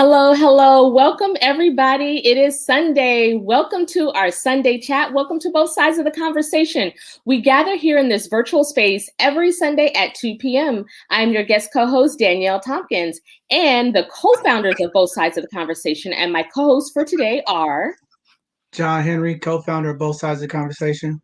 Hello, hello. Welcome, everybody. It is Sunday. Welcome to our Sunday chat. Welcome to both sides of the conversation. We gather here in this virtual space every Sunday at 2 p.m. I'm your guest co-host, Danielle Tompkins, and the co-founders of both sides of the conversation. And my co-hosts for today are John Henry, co-founder of Both Sides of the Conversation.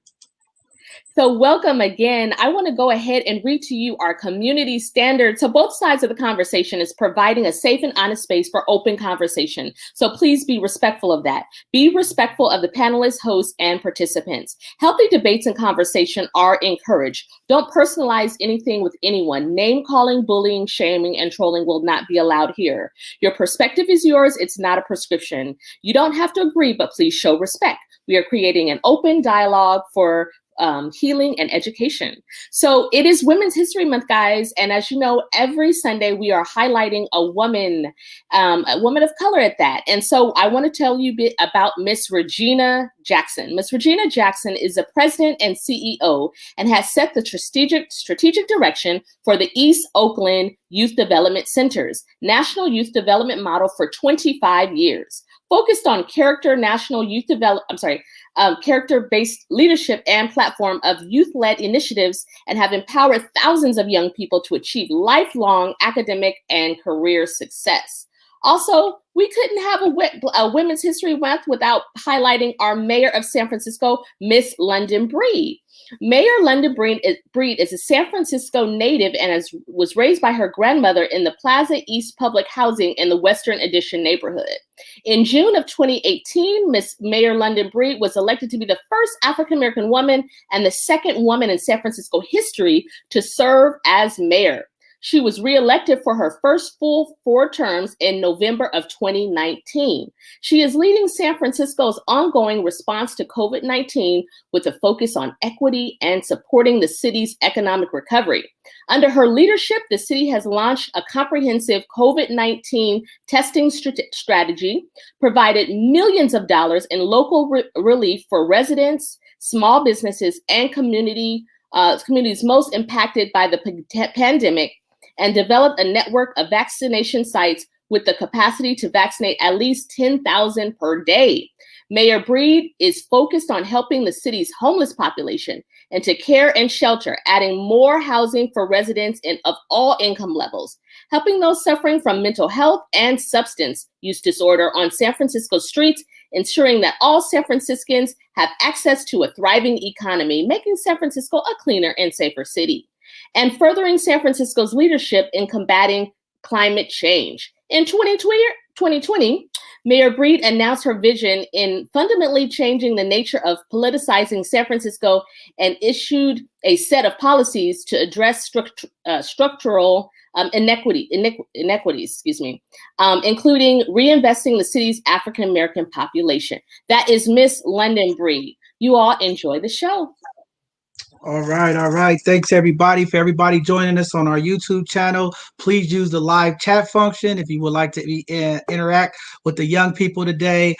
So welcome again. I want to go ahead and read to you our community standard. So both sides of the conversation is providing a safe and honest space for open conversation. So please be respectful of that. Be respectful of the panelists, hosts, and participants. Healthy debates and conversation are encouraged. Don't personalize anything with anyone. Name calling, bullying, shaming, and trolling will not be allowed here. Your perspective is yours. It's not a prescription. You don't have to agree, but please show respect. We are creating an open dialogue for healing and education. So it is Women's History Month, guys. And as you know, every Sunday we are highlighting a woman of color at that. And so I want to tell you a bit about Miss Regina Jackson. Miss Regina Jackson is the president and CEO and has set the strategic direction for the East Oakland Youth Development Center's National Youth Development Model for 25 years. Focused on character-based leadership and platform of youth-led initiatives, and have empowered thousands of young people to achieve lifelong academic and career success. Also, we couldn't have a Women's History Month without highlighting our mayor of San Francisco, Miss London Breed. Mayor London Breed is a San Francisco native and was raised by her grandmother in the Plaza East public housing in the Western Addition neighborhood. In June of 2018, Miss Mayor London Breed was elected to be the first African-American woman and the second woman in San Francisco history to serve as mayor. She was reelected for her first full 4 terms in November of 2019. She is leading San Francisco's ongoing response to COVID-19 with a focus on equity and supporting the city's economic recovery. Under her leadership, the city has launched a comprehensive COVID-19 testing strategy, provided millions of dollars in local relief for residents, small businesses, and communities most impacted by the pandemic, and developed a network of vaccination sites with the capacity to vaccinate at least 10,000 per day. Mayor Breed is focused on helping the city's homeless population into care and shelter, adding more housing for residents of all income levels, helping those suffering from mental health and substance use disorder on San Francisco streets, ensuring that all San Franciscans have access to a thriving economy, making San Francisco a cleaner and safer city, and furthering San Francisco's leadership in combating climate change. In 2020, Mayor Breed announced her vision in fundamentally changing the nature of politicizing San Francisco and issued a set of policies to address structural inequities, including reinvesting the city's African-American population. That is Miss London Breed. You all enjoy the show. All right. Thanks everybody for joining us on our YouTube channel. Please use the live chat function if you would like to interact with the young people today.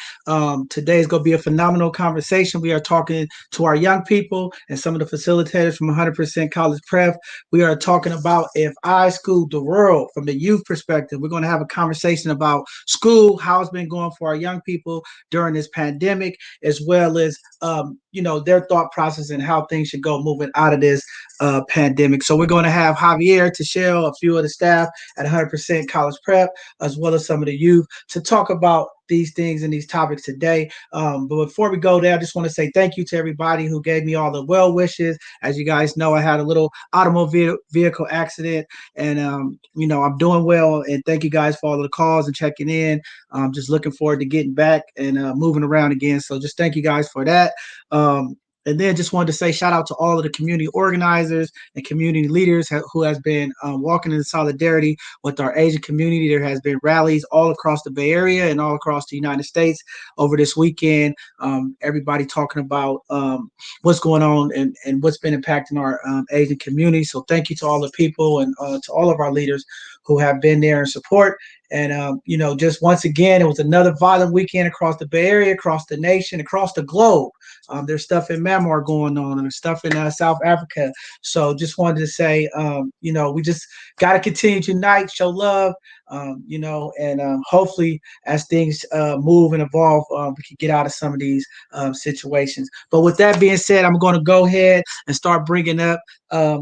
Today is going to be a phenomenal conversation. We are talking to our young people and some of the facilitators from 100% College Prep. We are talking about if I schooled the world from the youth perspective. We're going to have a conversation about school, how it's been going for our young people during this pandemic, as well as their thought process and how things should go moving out of this pandemic. So we're going to have Javier, Tashelle, a few of the staff at 100% College Prep, as well as some of the youth to talk about these things and these topics today. But before we go there, I just want to say thank you to everybody who gave me all the well wishes. As you guys know, I had a little automobile vehicle accident, and I'm doing well. And thank you guys for all the calls and checking in. I'm just looking forward to getting back and moving around again. So just thank you guys for that. And then just wanted to say shout out to all of the community organizers and community leaders who has been walking in solidarity with our Asian community. There has been rallies all across the Bay Area and all across the United States over this weekend. Everybody talking about what's going on and what's been impacting our Asian community. So thank you to all the people and to all of our leaders who have been there in support And just once again, it was another violent weekend across the Bay Area, across the nation, across the globe. There's stuff in Myanmar going on, and there's stuff in South Africa. So just wanted to say, we just got to continue to unite, show love, and hopefully as things move and evolve, we can get out of some of these situations. But with that being said, I'm going to go ahead and start bringing up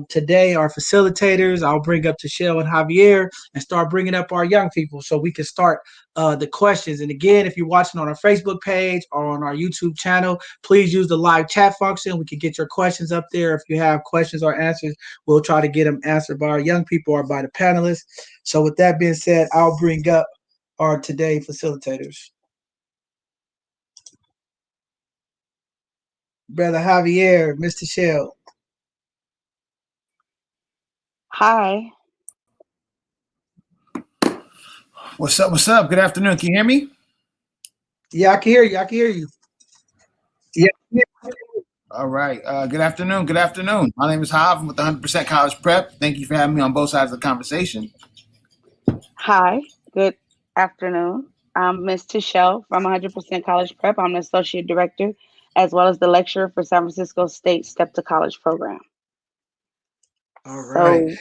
today our facilitators. I'll bring up Tashelle and Javier and start bringing up our young people so we can start the questions. And again, if you're watching on our Facebook page or on our YouTube channel, please use the live chat function. We can get your questions up there. If you have questions or answers, we'll try to get them answered by our young people or by the panelists. So with that being said, I'll bring up our today facilitators. Brother Javier, Mr. Shell. Hi. What's up? What's up? Good afternoon. Can you hear me? Yeah, I can hear you. I can hear you. Yeah. All right. Good afternoon. Good afternoon. My name is Hav. I'm with 100% College Prep. Thank you for having me on both sides of the conversation. Hi. Good afternoon. I'm Ms. Tashelle from 100% College Prep. I'm the Associate Director as well as the lecturer for San Francisco State Step to College program. All right.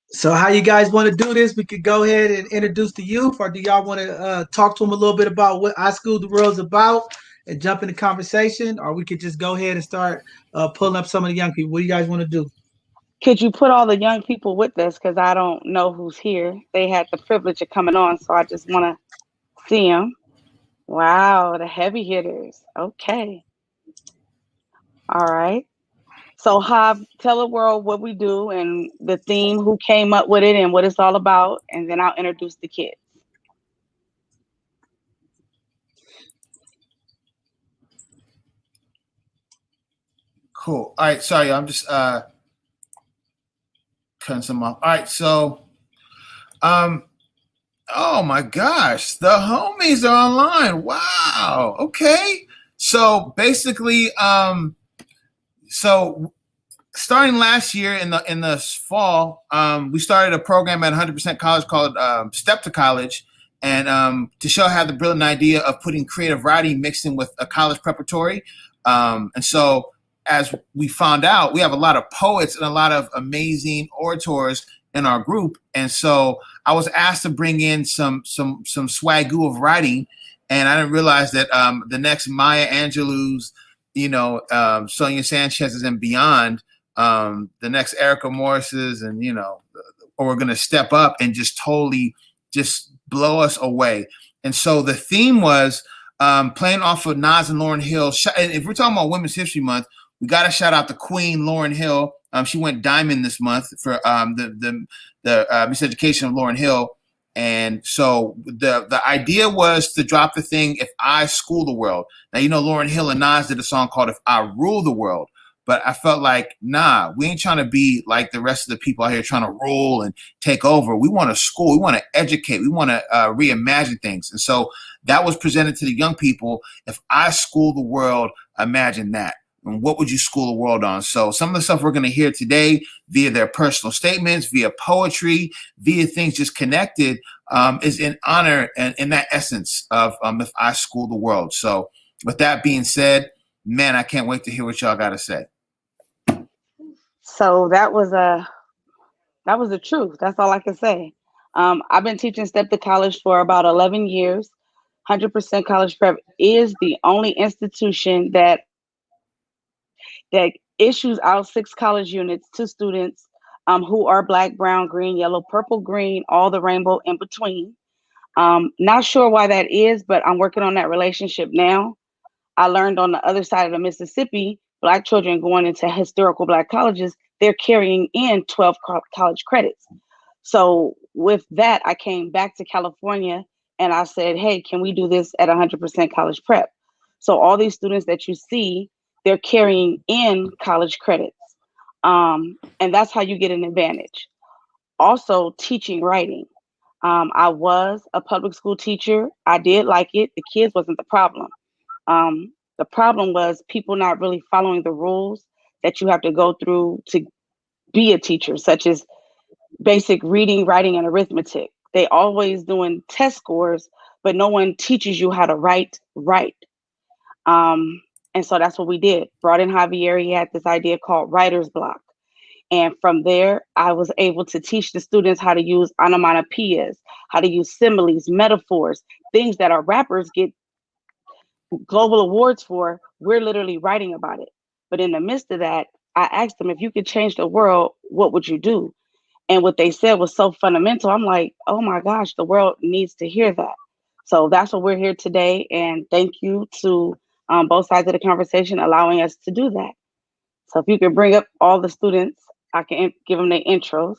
So how you guys want to do this? We could go ahead and introduce the youth, or do y'all want to talk to them a little bit about what I School the World's about and jump in the conversation, or we could just go ahead and start pulling up some of the young people. What do you guys want to do? Could you put all the young people with us? Because I don't know who's here. They had the privilege of coming on, so I just want to see them. Wow, the heavy hitters. Okay. All right. So, Hav, tell the world what we do and the theme, who came up with it, and what it's all about, and then I'll introduce the kids. Cool. All right. Sorry, I'm just cutting some off. All right. So, oh my gosh, the homies are online. Wow. Okay. So basically, so starting last year in the fall, we started a program at 100% College called Step to College, and Tashelle had the brilliant idea of putting creative writing mixed in with a college preparatory, and so as we found out, we have a lot of poets and a lot of amazing orators in our group, and so I was asked to bring in some swagoo of writing, and I didn't realize that the next Maya Angelou's, Sonia Sanchez's and beyond, the next Erika Morris's, and or we're gonna step up and just totally just blow us away. And so the theme was playing off of Nas and Lauryn Hill. And if we're talking about Women's History Month, we got to shout out the Queen, Lauryn Hill. She went diamond this month for the Miseducation of Lauryn Hill. And so the idea was to drop the thing, If I School the World. Now, Lauryn Hill and Nas did a song called If I Rule the World. But I felt like, nah, we ain't trying to be like the rest of the people out here trying to rule and take over. We want to school. We want to educate. We want to reimagine things. And so that was presented to the young people. If I school the world, imagine that. And what would you school the world on? So some of the stuff we're going to hear today via their personal statements, via poetry, via things just connected, is in honor and in that essence of If I School the World. So with that being said, man, I can't wait to hear what y'all got to say. So that was the truth. That's all I can say. I've been teaching Step to College for about 11 years. 100% College Prep is the only institution that issues out 6 college units to students who are Black, brown, green, yellow, purple, green, all the rainbow in between. Not sure why that is, but I'm working on that relationship now. I learned on the other side of the Mississippi, Black children going into historical Black colleges, they're carrying in 12 college credits. So with that, I came back to California and I said, hey, can we do this at 100% College Prep? So all these students that you see, they're carrying in college credits. And that's how you get an advantage. Also, teaching writing. I was a public school teacher. I did like it. The kids wasn't the problem. The problem was people not really following the rules that you have to go through to be a teacher, such as basic reading, writing, and arithmetic. They always doing test scores, but no one teaches you how to write right. And so that's what we did. Brought in Javier. He had this idea called writer's block. And from there, I was able to teach the students how to use onomatopoeias, how to use similes, metaphors, things that our rappers get global awards for. We're literally writing about it. But in the midst of that, I asked them, if you could change the world, what would you do? And what they said was so fundamental. I'm like, oh my gosh, the world needs to hear that. So that's what we're here today. And thank you to both sides of the conversation allowing us to do that. So if you could bring up all the students, I can give them their intros.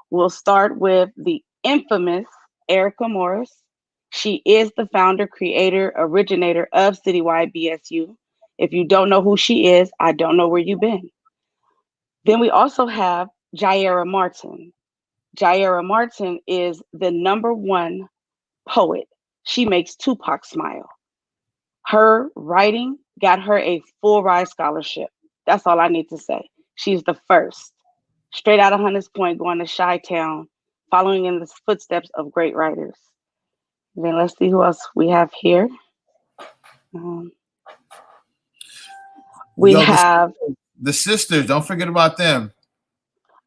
We'll start with the infamous Erika Morris. She is the founder, creator, originator of Citywide BSU. If you don't know who she is, I don't know where you've been. Then we also have Jaira Martin. Jaira Martin is the #1 poet. She makes Tupac smile. Her writing got her a full ride scholarship. That's all I need to say. She's the first, straight out of Hunters Point, going to Chi-Town, following in the footsteps of great writers. Then let's see who else we have here. We have the sisters. Don't forget about them.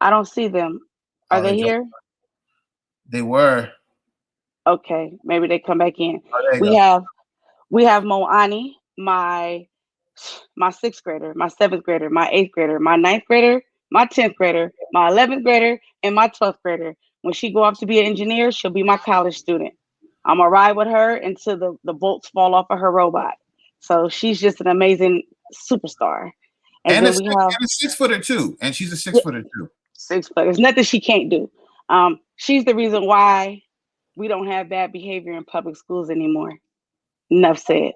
I don't see them. Are they here? They were. Okay, maybe they come back in. Oh, we have Moani, my 6th grader, my 7th grader, my 8th grader, my 9th grader, my 10th grader, my 11th grader, and my 12th grader. When she go off to be an engineer, she'll be my college student. I'm gonna ride with her until the bolts fall off of her robot. So she's just an amazing superstar. And then we have a 6-footer too, and she's a 6-footer too. 6-footer. There's nothing she can't do. She's the reason why we don't have bad behavior in public schools anymore. Enough said.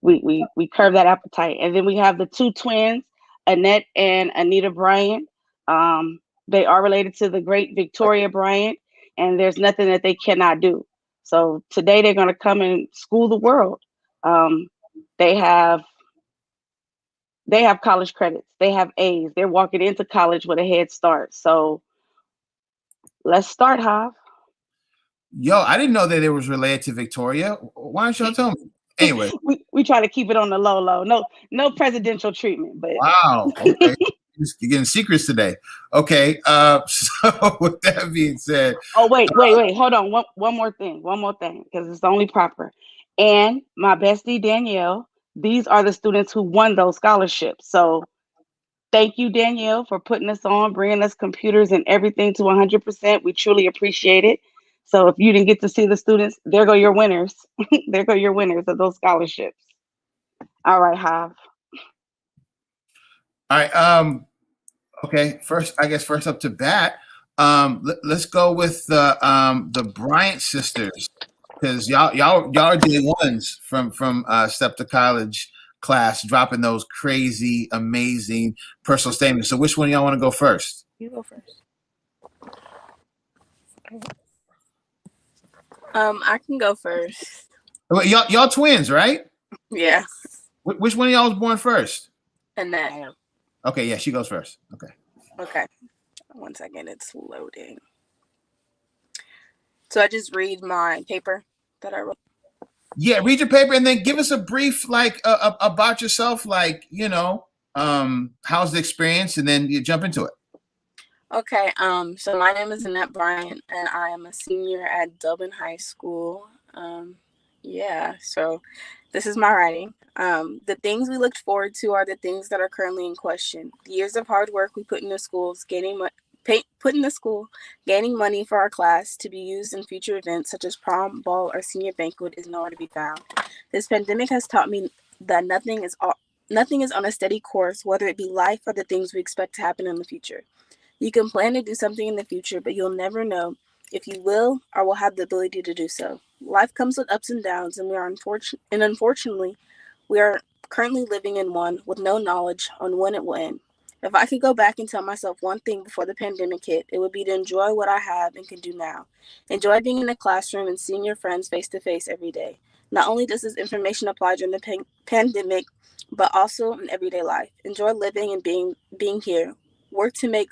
we curb that appetite. And then we have the 2 twins, Annette and Anita Bryant. They are related to the great Victoria Bryant, and there's nothing that they cannot do. So today they're going to come and school the world. They have college credits. They have A's. They're walking into college with a head start. So let's start, Hav. Yo, I didn't know that it was related to Victoria. Why don't y'all tell me? Anyway, we try to keep it on the low. No presidential treatment. But wow, okay. You're getting secrets today. Okay, so with that being said, wait, hold on. One more thing, because it's only proper. And my bestie Danielle. These are the students who won those scholarships. So thank you, Danielle, for putting us on, bringing us computers and everything to 100%. We truly appreciate it. So if you didn't get to see the students, there go your winners. There go your winners of those scholarships. All right, Hav. All right. Okay. First up to bat. Let's go with the Bryant sisters, because y'all are day ones from Step to College class, dropping those crazy, amazing personal statements. So which one of y'all want to go first? You go first. I can go first. Well, y'all twins, right? Yeah. Which one of y'all was born first? Annette. Okay, yeah, she goes first. Okay. 1 second, it's loading. So I just read my paper that I wrote. Yeah, read your paper and then give us a brief about yourself, how's the experience, and then you jump into it. Okay, so my name is Annette Bryant, and I am a senior at Dublin High School. So this is my writing. The things we looked forward to are the things that are currently in question. The years of hard work we put into schools, gaining money for our class to be used in future events such as prom, ball, or senior banquet is nowhere to be found. This pandemic has taught me that nothing is on a steady course, whether it be life or the things we expect to happen in the future. You can plan to do something in the future, but you'll never know if you will or will have the ability to do so. Life comes with ups and downs, and unfortunately, we are currently living in one with no knowledge on when it will end. If I could go back and tell myself one thing before the pandemic hit, it would be to enjoy what I have and can do now. Enjoy being in the classroom and seeing your friends face to face every day. Not only does this information apply during the pandemic, but also in everyday life. Enjoy living and being here. Work to make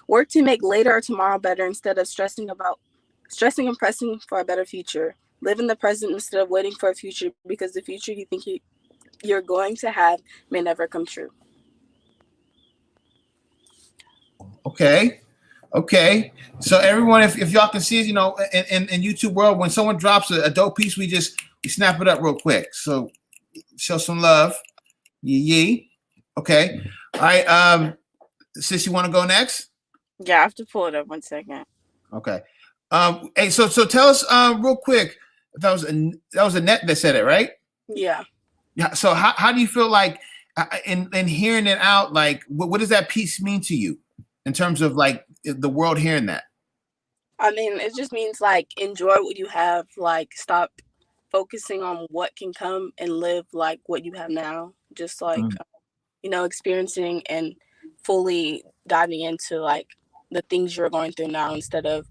Work to make later or tomorrow better instead of stressing and pressing for a better future. Live in the present instead of waiting for a future, because the future you think you're going to have may never come true. Okay. So everyone, if y'all can see, in YouTube world, when someone drops a dope piece, we snap it up real quick. So show some love. Yee. Okay. All right. Sis, you want to go next? Yeah, I have to pull it up 1 second. Okay. Hey, so tell us real quick. That was Annette that said it, right? Yeah. Yeah. So how do you feel like in hearing it out? Like, what does that piece mean to you in terms of like the world hearing that? I mean, it just means like enjoy what you have. Like, stop focusing on what can come and live like what you have now. Just like experiencing and fully diving into like the things you're going through now, instead of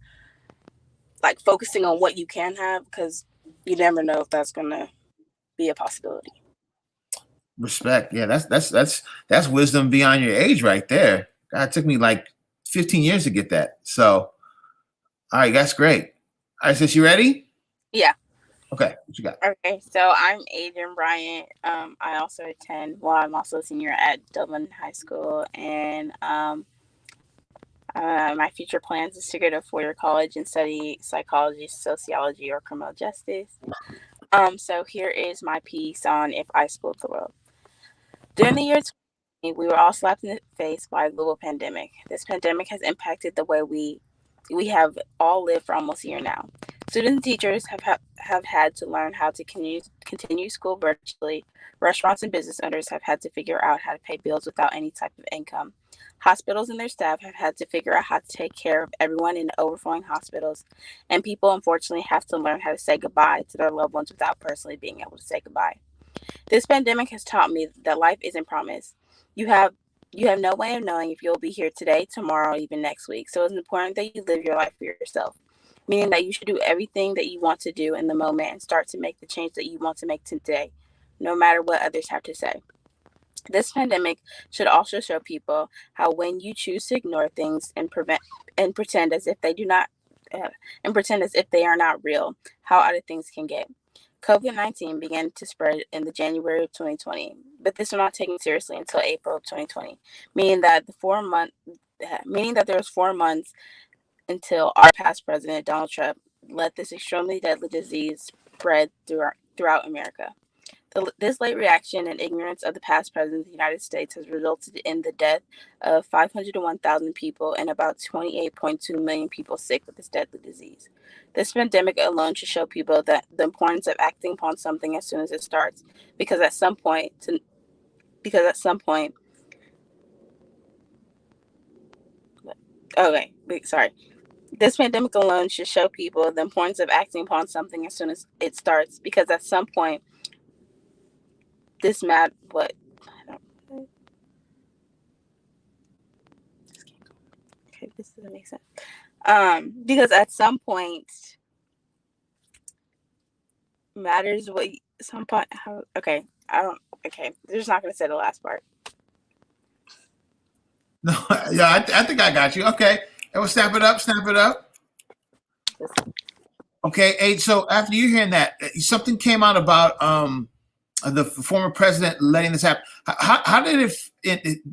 like focusing on what you can have, because you never know if that's gonna be a possibility. Respect. Yeah, that's wisdom beyond your age right there. God, it took me like 15 years to get that. So, all right, that's great. All right, sis, you ready? Yeah. Okay, what you got? Okay, so I'm Adrian Bryant. I also I'm also a senior at Dublin High School, and my future plans is to go to a four-year college and study psychology, sociology, or criminal justice. So here is my piece on If I Schooled the World. During the year 2020, we were all slapped in the face by a global pandemic. This pandemic has impacted the way we have all lived for almost a year now. Students and teachers have had to learn how to continue school virtually. Restaurants and business owners have had to figure out how to pay bills without any type of income. Hospitals and their staff have had to figure out how to take care of everyone in the overflowing hospitals. And people, unfortunately, have to learn how to say goodbye to their loved ones without personally being able to say goodbye. This pandemic has taught me that life isn't promised. You have no way of knowing if you'll be here today, tomorrow, or even next week. So it's important that you live your life for yourself, meaning that you should do everything that you want to do in the moment and start to make the change that you want to make today, no matter what others have to say. This pandemic should also show people how when you choose to ignore things and pretend as if they do not and pretend as if they are not real, how other things can get. COVID-19 began to spread in the January of 2020, but this was not taken seriously until April of 2020, meaning that there was 4 months until our past president, Donald Trump, let this extremely deadly disease spread throughout America. This late reaction and ignorance of the past president of the United States has resulted in the death of 501,000 people and about 28.2 million people sick with this deadly disease. This pandemic alone should show people that the importance of acting upon something as soon as it starts, because at some point, This pandemic alone should show people the importance of acting upon something as soon as it starts, because at some point, this doesn't make sense. Because at some point matters what some point. Okay, they're just not gonna say the last part. No, yeah, I think I got you. Okay, and we'll snap it up. Okay, hey, so after you hearing that, something came out about the former president letting this happen. How did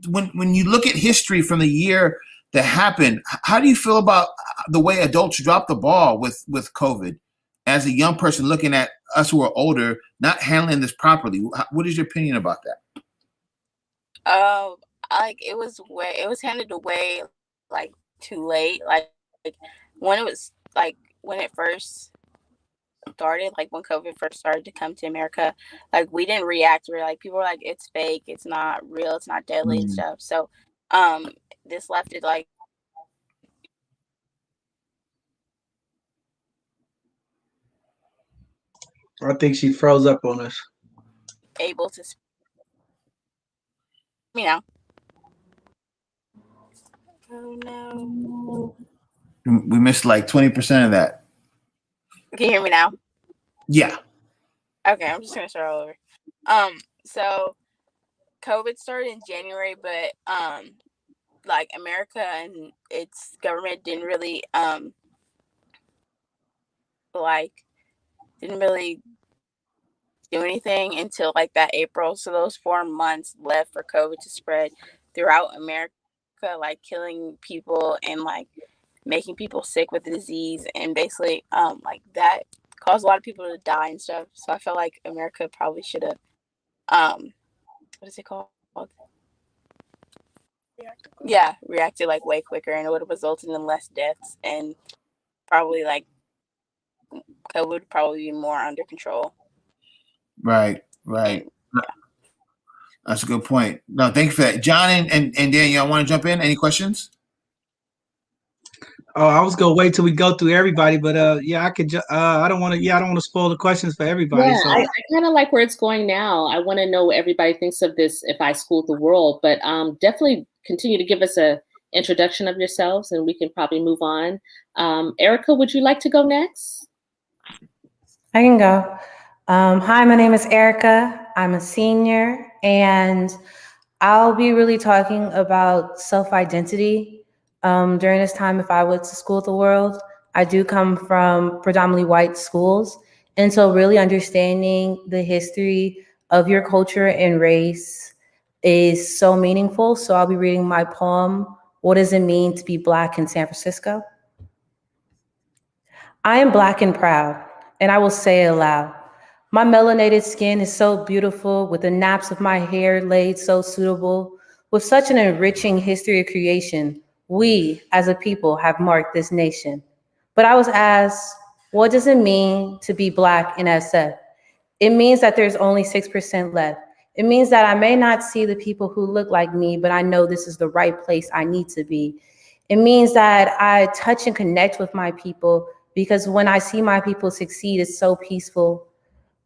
when you look at history from the year that happened, how do you feel about the way adults dropped the ball with COVID? As a young person looking at us who are older, not handling this properly, what is your opinion about that? Like it was handed away like too late. Like when it first started, like when COVID first started to come to America, like we didn't react. We're like, people were like, it's fake, it's not real, it's not deadly and stuff. So this left it like I think she froze up on us. able to now. Oh no. We missed like 20% of that. Can you hear me now? Yeah. Okay, I'm just gonna start all over. So COVID started in January, but like America and its government didn't really do anything until like that April. So those 4 months left for COVID to spread throughout America, like killing people and like making people sick with the disease, and basically like that caused a lot of people to die and stuff. So I felt like America probably should have what is it called? Reacted like way quicker, and it would have resulted in less deaths, and probably like COVID would probably be more under control. Right. And, That's a good point. No, thank you for that. John and Daniel, want to jump in? Any questions? Oh, I was gonna wait till we go through everybody, but yeah, I could. I don't want to. Yeah, I don't want to spoil the questions for everybody. Yeah, So I kind of like where it's going now. I want to know what everybody thinks of this. If I Schooled the World, but definitely continue to give us a introduction of yourselves, and we can probably move on. Erika, would you like to go next? I can go. Hi, my name is Erika. I'm a senior, and I'll be really talking about self-identity during this time if I was to school the world. I do come from predominantly white schools, and so really understanding the history of your culture and race is so meaningful. So I'll be reading my poem, What Does It Mean to Be Black in San Francisco? I am Black and proud, and I will say it aloud. My melanated skin is so beautiful, with the naps of my hair laid so suitable. With such an enriching history of creation, we as a people have marked this nation. But I was asked, what does it mean to be Black in SF? It means that there's only 6% left. It means that I may not see the people who look like me, but I know this is the right place I need to be. It means that I touch and connect with my people, because when I see my people succeed, it's so peaceful.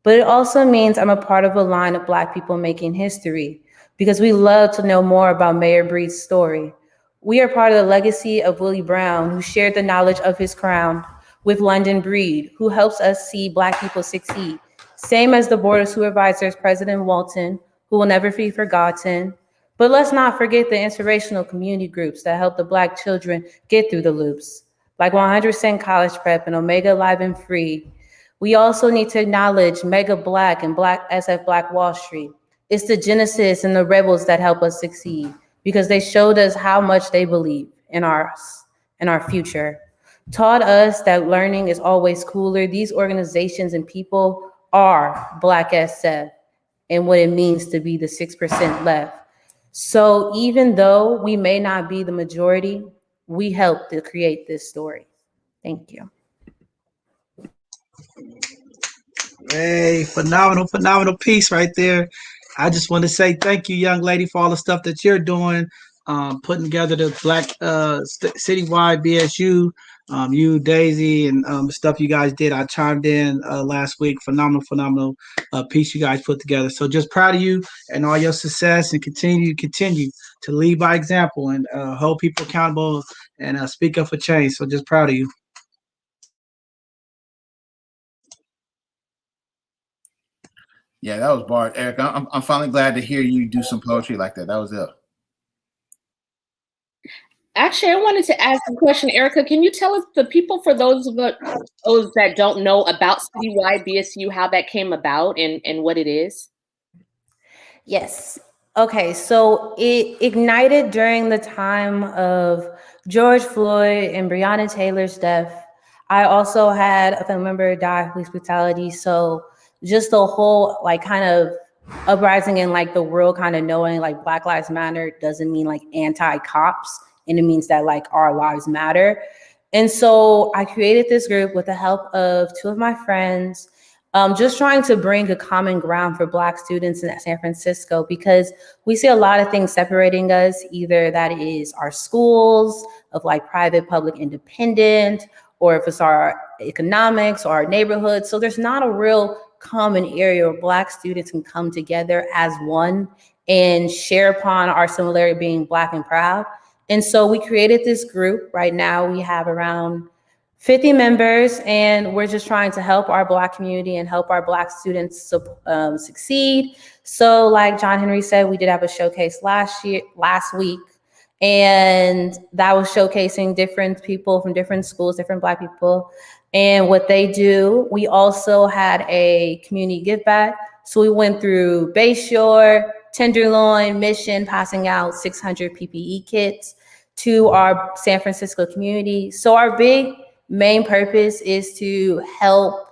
But it also means I'm a part of a line of Black people making history, because we love to know more about Mayor Breed's story. We are part of the legacy of Willie Brown, who shared the knowledge of his crown with London Breed, who helps us see Black people succeed. Same as the Board of Supervisors, President Walton, who will never be forgotten. But let's not forget the inspirational community groups that help the Black children get through the loops, like 100% College Prep and Omega Live and Free. We also need to acknowledge Mega Black and Black SF Black Wall Street. It's the Genesis and the rebels that help us succeed, because they showed us how much they believe in our future. Taught us that learning is always cooler. These organizations and people are Black SF and what it means to be the 6% left. So even though we may not be the majority, we help to create this story. Thank you. hey, phenomenal piece right there. I just want to say thank you, young lady, for all the stuff that you're doing, putting together the Black citywide BSU, you, Daisy, and the stuff you guys did. I chimed in last week. Phenomenal piece you guys put together. So just proud of you and all your success, and continue to lead by example and hold people accountable and speak up for change. So just proud of you. Yeah, that was Bart. Erika, I'm finally glad to hear you do some poetry like that. That was it. Actually, I wanted to ask a question, Erika. Can you tell us, the people, for those that don't know about Citywide BSU, how that came about and what it is? Yes. Okay, so it ignited during the time of George Floyd and Breonna Taylor's death. I also had a family member die of police brutality. So just the whole like kind of uprising in like the world kind of knowing like Black Lives Matter doesn't mean like anti-cops, and it means that like our lives matter. And so I created this group with the help of two of my friends, just trying to bring a common ground for Black students in San Francisco, because we see a lot of things separating us. Either that is our schools of like private, public, independent, or if it's our economics or our neighborhoods. So there's not a real common area where Black students can come together as one and share upon our similarity being Black and proud. And so we created this group. Right now we have around 50 members, and we're just trying to help our Black community and help our Black students succeed. So like John Henry said, we did have a showcase last week, And that was showcasing different people from different schools, different Black people, and what they do. We also had a community give back. So we went through Bayshore, Tenderloin, Mission, passing out 600 PPE kits to our San Francisco community. So our big main purpose is to help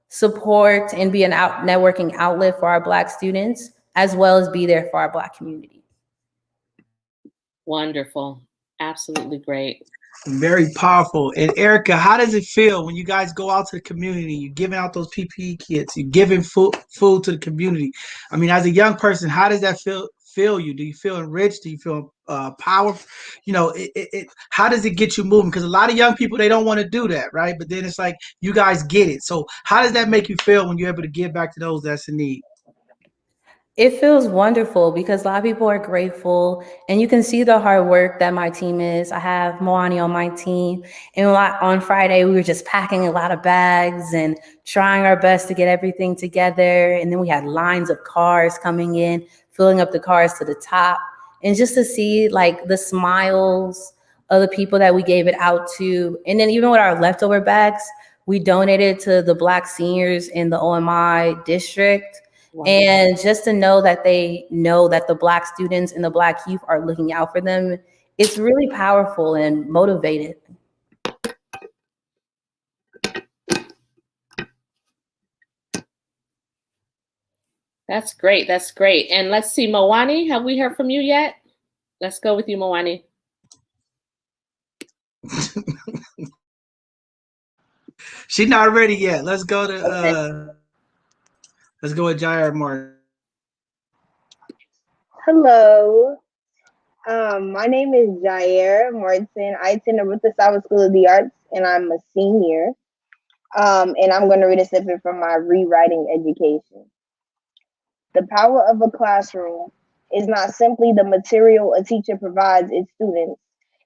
support and be an networking outlet for our Black students, as well as be there for our Black community. Wonderful. Absolutely great. Very powerful. And Erika, how does it feel when you guys go out to the community? You're giving out those PPE kits. You're giving food to the community. I mean, as a young person, how does that feel you? Do you feel enriched? Do you feel powerful? You know, how does it get you moving? Because a lot of young people, they don't want to do that, right? But then it's like you guys get it. So how does that make you feel when you're able to give back to those that's in need? It feels wonderful because a lot of people are grateful, and you can see the hard work that my team is. I have Moani on my team, and on Friday we were just packing a lot of bags and trying our best to get everything together. And then we had lines of cars coming in, filling up the cars to the top, and just to see like the smiles of the people that we gave it out to. And then even with our leftover bags, we donated to the Black seniors in the OMI district. Wow. And just to know that they know that the Black students and the Black youth are looking out for them, it's really powerful and motivated. That's great. That's great. And let's see, Moani, have we heard from you yet? Let's go with you, Moani. She's not ready yet. Let's go to let's go with Jair Martin. Hello. My name is Jair Martin. I attend the Ruther Sauer School of the Arts, and I'm a senior. And I'm going to read a snippet from my rewriting education. The power of a classroom is not simply the material a teacher provides its students.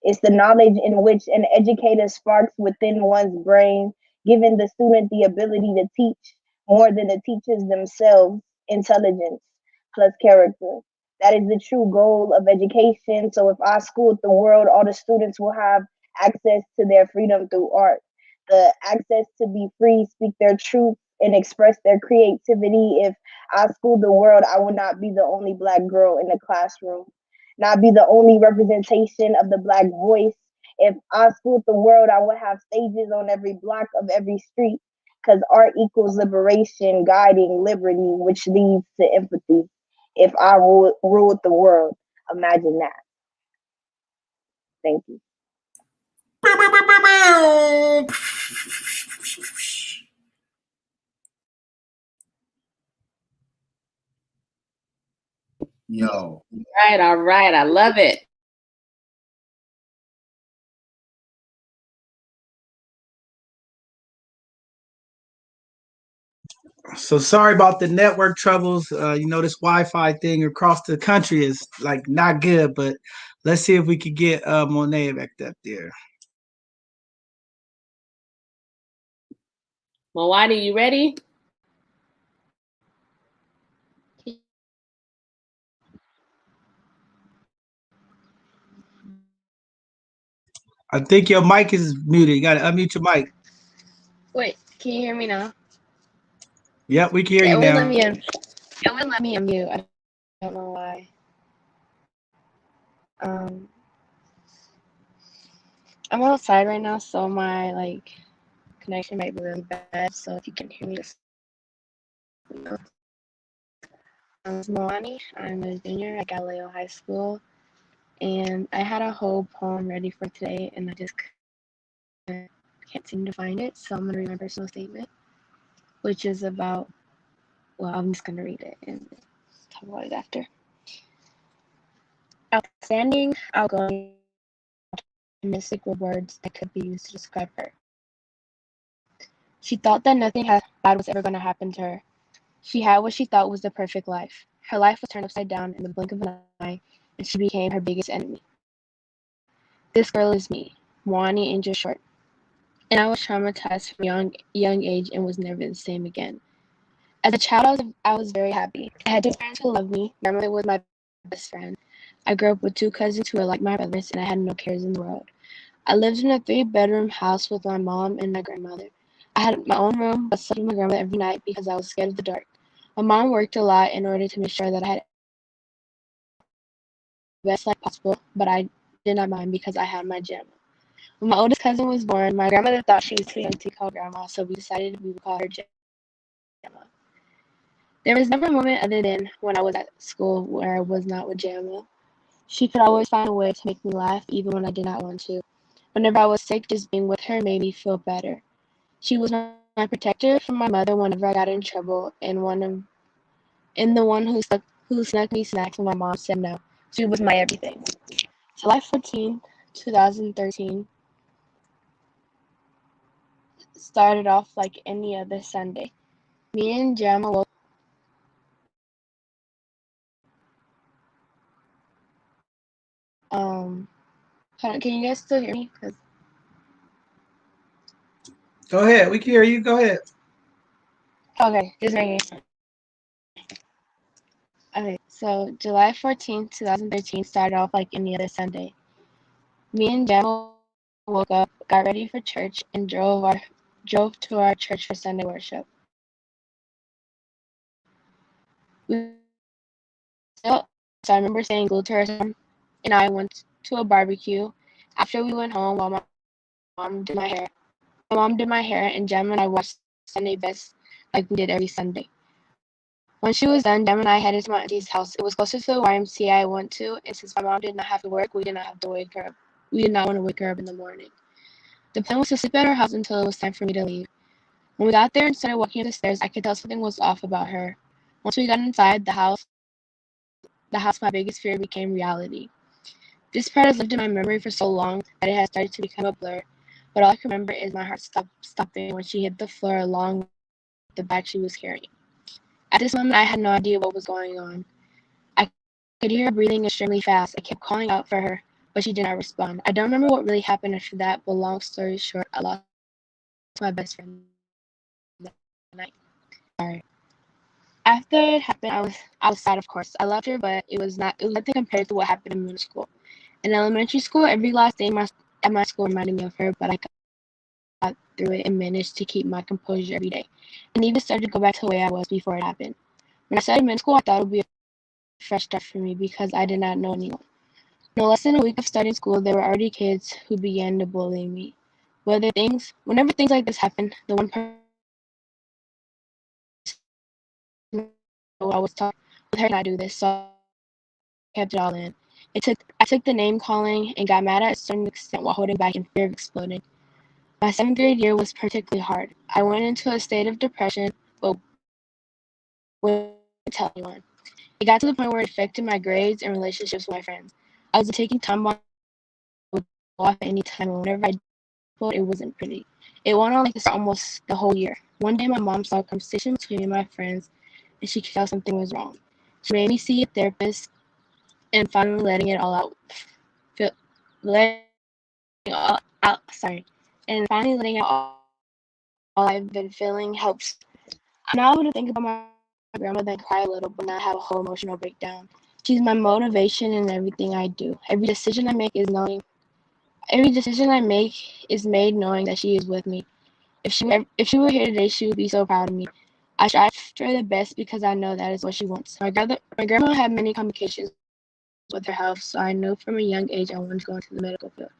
It's the knowledge in which an educator sparks within one's brain, giving the student the ability to teach more than the teachers themselves, intelligence plus character. That is the true goal of education. So if I school the world, all the students will have access to their freedom through art. The access to be free, speak their truth, and express their creativity. If I school the world, I will not be the only Black girl in the classroom, not be the only representation of the Black voice. If I schooled the world, I would have stages on every block of every street, because art equals liberation, guiding liberty, which leads to empathy. If I ruled the world, imagine that. Thank you. Yo. All right. I love it. So sorry about the network troubles. You know, this Wi-Fi thing across the country is like not good, but let's see if we could get Monet back up there. Moani, you ready? I think your mic is muted. You got to unmute your mic. Wait, can you hear me now? Yep, we can hear you now. It wouldn't let me unmute. I don't know why. I'm outside right now, so my connection might be really bad. So if you can hear me, just let me know. I'm Moani. I'm a junior at Galileo High School, and I had a whole poem ready for today, and I just can't seem to find it. So I'm gonna read my personal statement, which is about. Well, I'm just gonna read it and talk about it after. Outstanding, outgoing, optimistic were words that could be used to describe her. She thought that nothing bad was ever going to happen to her. She had what she thought was the perfect life. Her life was turned upside down in the blink of an eye, and she became her biggest enemy. This girl is me, Moani Angel Short. And I was traumatized from young age and was never the same again. As a child, I was very happy. I had two parents who loved me. Grandmother was my best friend. I grew up with two cousins who were like my brothers, and I had no cares in the world. I lived in a 3-bedroom house with my mom and my grandmother. I had my own room, but slept with my grandmother every night because I was scared of the dark. My mom worked a lot in order to make sure that I had the best life possible, but I did not mind because I had my gym. When my oldest cousin was born, my grandmother thought she was too young to be called grandma, so we decided we would call her Gemma. There was never a moment other than when I was at school where I was not with Gemma. She could always find a way to make me laugh even when I did not want to. Whenever I was sick, just being with her made me feel better. She was my protector from my mother whenever I got in trouble, and the one who snuck me snacks when my mom said no. She was my everything. July 14, 2013 started off like any other Sunday. Me and Gemma woke hold on, can you guys still hear me? Go ahead. We can hear you. Go ahead. Okay, just making Okay, so July 14, 2013 started off like any other Sunday. Me and Gemma woke up, got ready for church, and drove to our church for Sunday worship. We still so I remember staying glued to her and I went to a barbecue. After we went home while mom did my hair. My mom did my hair and Gemma and I watched Sunday best like we did every Sunday. When she was done, Gemma and I headed to my auntie's house. It was closer to the YMCA I went to, and since my mom did not have to work, we did not have to wake her up. We did not want to wake her up in the morning. The plan was to sleep at her house until it was time for me to leave. When we got there and started walking up the stairs, I could tell something was off about her. Once we got inside the house, my biggest fear became reality. This part has lived in my memory for so long that it has started to become a blur, but all I can remember is my heart stopping when she hit the floor along with the bag she was carrying. At this moment, I had no idea what was going on. I could hear her breathing extremely fast. I kept calling out for her, but she did not respond. I don't remember what really happened after that, but long story short, I lost my best friend that night. Sorry. After it happened, I was sad, of course. I loved her, but it was nothing compared to what happened in middle school. In elementary school, every last day at my school reminded me of her, but I got through it and managed to keep my composure every day, and even started to go back to the way I was before it happened. When I started middle school, I thought it would be a fresh start for me because I did not know anyone. No less than a week of starting school, there were already kids who began to bully me. Whenever things like this happen, the one person I was taught with her not do this, so I kept it all in. I took the name calling and got mad at a certain extent while holding back in fear of exploding. My 7th grade year was particularly hard. I went into a state of depression, but wouldn't tell anyone. It got to the point where it affected my grades and relationships with my friends. I was taking time off at any time, and whenever I did, it wasn't pretty. It went on like this almost the whole year. One day, my mom saw a conversation between me and my friends, and she could tell something was wrong. She made me see a therapist, and finally letting it all out. Letting all out. Sorry, and finally letting out all I've been feeling helps. I'm now able to think about my grandmother and cry a little, but not have a whole emotional breakdown. She's my motivation in everything I do. Every decision I make is made knowing that she is with me. If she were here today, she would be so proud of me. I strive for the best because I know that is what she wants. My grandma had many complications with her health, so I knew from a young age I wanted to go into the medical field.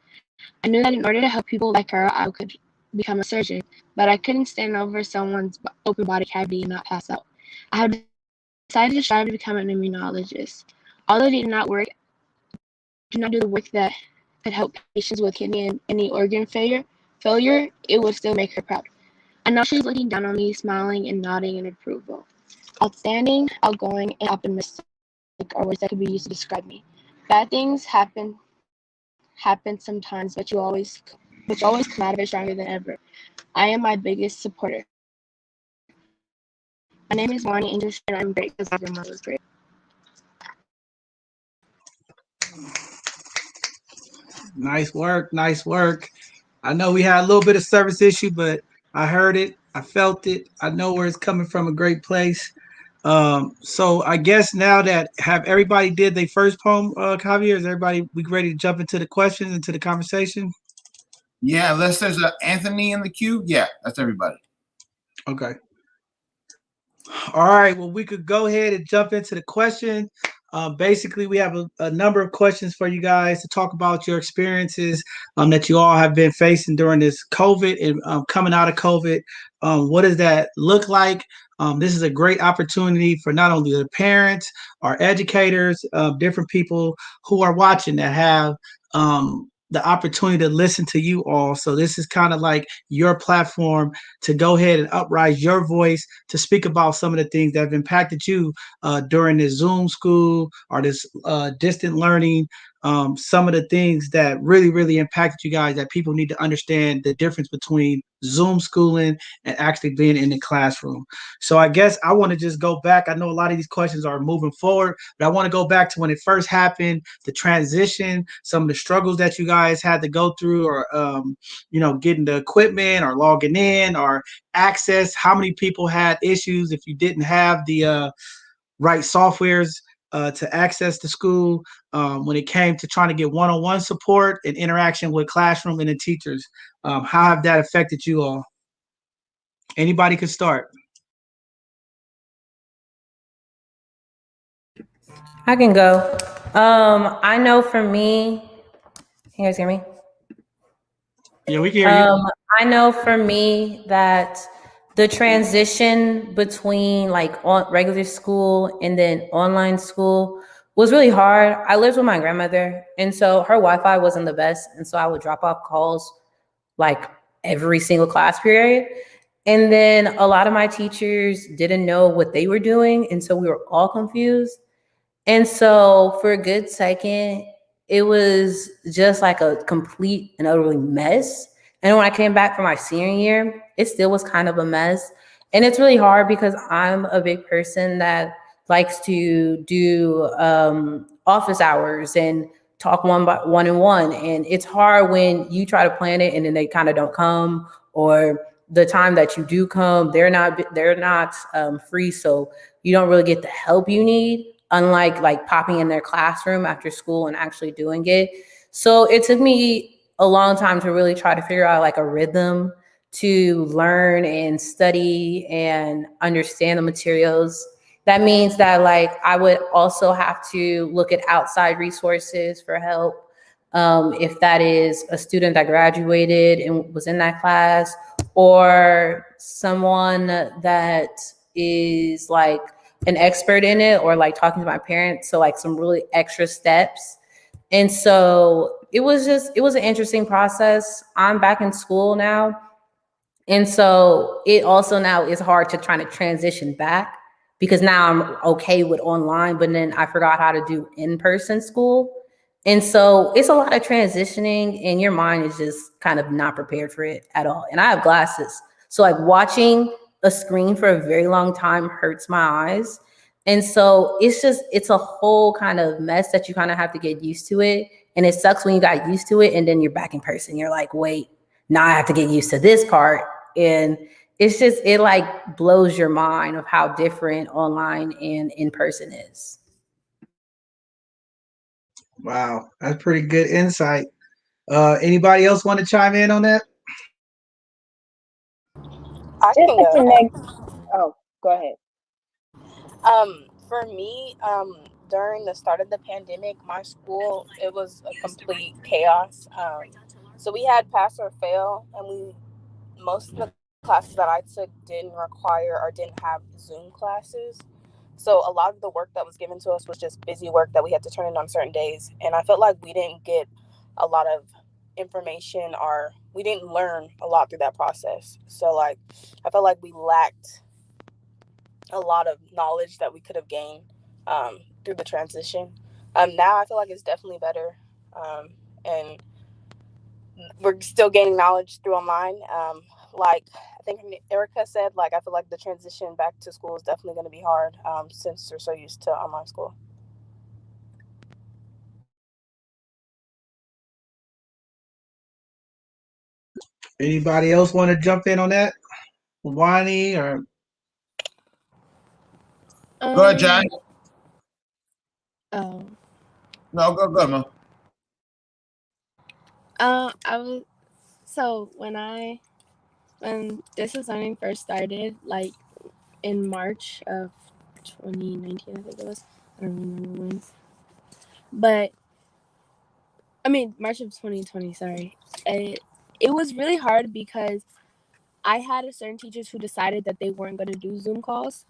I knew that in order to help people like her, I could become a surgeon, but I couldn't stand over someone's open body cavity and not pass out. I have decided to strive to become an immunologist. Although it did not do the work that could help patients with kidney and any organ failure, it would still make her proud. I know she's looking down on me, smiling and nodding in approval. Outstanding, outgoing, and optimistic are words that could be used to describe me. Bad things happen sometimes, but you always come out of it stronger than ever. I am my biggest supporter. My name is Lonnie English, and I'm great because my grandma was great. Nice work. Nice work. I know we had a little bit of service issue, but I heard it. I felt it. I know where it's coming from, a great place. So I guess now that have everybody did their first poem, Javier, is everybody we ready to jump into the questions, into the conversation? Yeah, unless there's a Anthony in the queue. Yeah, that's everybody. Okay. All right. Well, we could go ahead and jump into the question. Basically, we have a number of questions for you guys to talk about your experiences that you all have been facing during this COVID and coming out of COVID. What does that look like? This is a great opportunity for not only the parents, our educators, different people who are watching that have the opportunity to listen to you all. So this is kind of like your platform to go ahead and uprise your voice to speak about some of the things that have impacted you during this Zoom school or this distant learning. Some of the things that really, really impacted you guys that people need to understand the difference between Zoom schooling and actually being in the classroom. So I guess I want to just go back. I know a lot of these questions are moving forward, but I want to go back to when it first happened, the transition, some of the struggles that you guys had to go through, or getting the equipment or logging in or access. How many people had issues if you didn't have the right softwares to access the school when it came to trying to get one-on-one support and interaction with classroom and the teachers? How have that affected you all? Anybody can start. I can go. I know for me, can you guys hear me? Yeah, we can hear you. I know for me that the transition between like on regular school and then online school was really hard. I lived with my grandmother, and so her Wi-Fi wasn't the best, and so I would drop off calls like every single class period. And then a lot of my teachers didn't know what they were doing, and so we were all confused. And so for a good second, it was just like a complete and utterly mess. And when I came back for my senior year, it still was kind of a mess. And it's really hard because I'm a big person that likes to do office hours and talk one by one and one. And it's hard when you try to plan it and then they kind of don't come, or the time that you do come, they're not free, so you don't really get the help you need, unlike like popping in their classroom after school and actually doing it. So it took me a long time to really try to figure out like a rhythm to learn and study and understand the materials. That means that like I would also have to look at outside resources for help. If that is a student that graduated and was in that class, or someone that is like an expert in it, or like talking to my parents. So like some really extra steps. And so it was an interesting process. I'm back in school now. And so it also now is hard to try to transition back because now I'm okay with online, but then I forgot how to do in-person school. And so it's a lot of transitioning, and your mind is just kind of not prepared for it at all. And I have glasses. So like watching a screen for a very long time hurts my eyes. And so it's a whole kind of mess that you kind of have to get used to it. And it sucks when you got used to it and then you're back in person. You're like, wait, now I have to get used to this part. And it like blows your mind of how different online and in person is. Wow, that's pretty good insight. Anybody else want to chime in on that? I Just can to go. connect. Oh, go ahead. For me, during the start of the pandemic, my school, it was a complete chaos. So we had pass or fail, and most of the classes that I took didn't require or didn't have Zoom classes. So a lot of the work that was given to us was just busy work that we had to turn in on certain days. And I felt like we didn't get a lot of information, or we didn't learn a lot through that process. So like I felt like we lacked a lot of knowledge that we could have gained through the transition. Now I feel like it's definitely better. And we're still gaining knowledge through online. Like I think Erika said, like I feel like the transition back to school is definitely going to be hard since we're so used to online school. Anybody else want to jump in on that? Wani or Go ahead, Jai. Oh, No, go, Mo. I was so when distance learning first started, like in March of 2019, I think it was. I don't remember when, but I mean March of 2020. Sorry, it was really hard because I had a certain teachers who decided that they weren't going to do Zoom calls.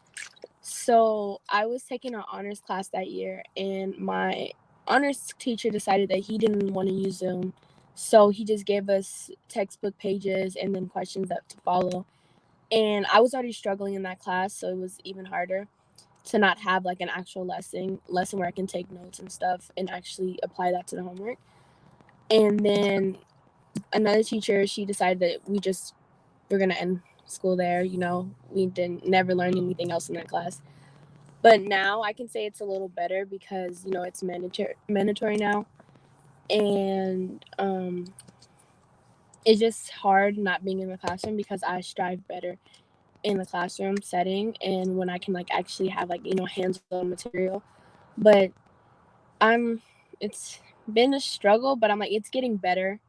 So I was taking an honors class that year, and my honors teacher decided that he didn't want to use Zoom. So he just gave us textbook pages and then questions that to follow. And I was already struggling in that class, so it was even harder to not have like an actual lesson where I can take notes and stuff and actually apply that to the homework. And then another teacher, she decided that we're gonna end school there. We didn't never learn anything else in that class. But now I can say it's a little better because it's mandatory now, and it's just hard not being in the classroom because I strive better in the classroom setting and when I can like actually have like hands-on material. But it's been a struggle, but I'm like it's getting better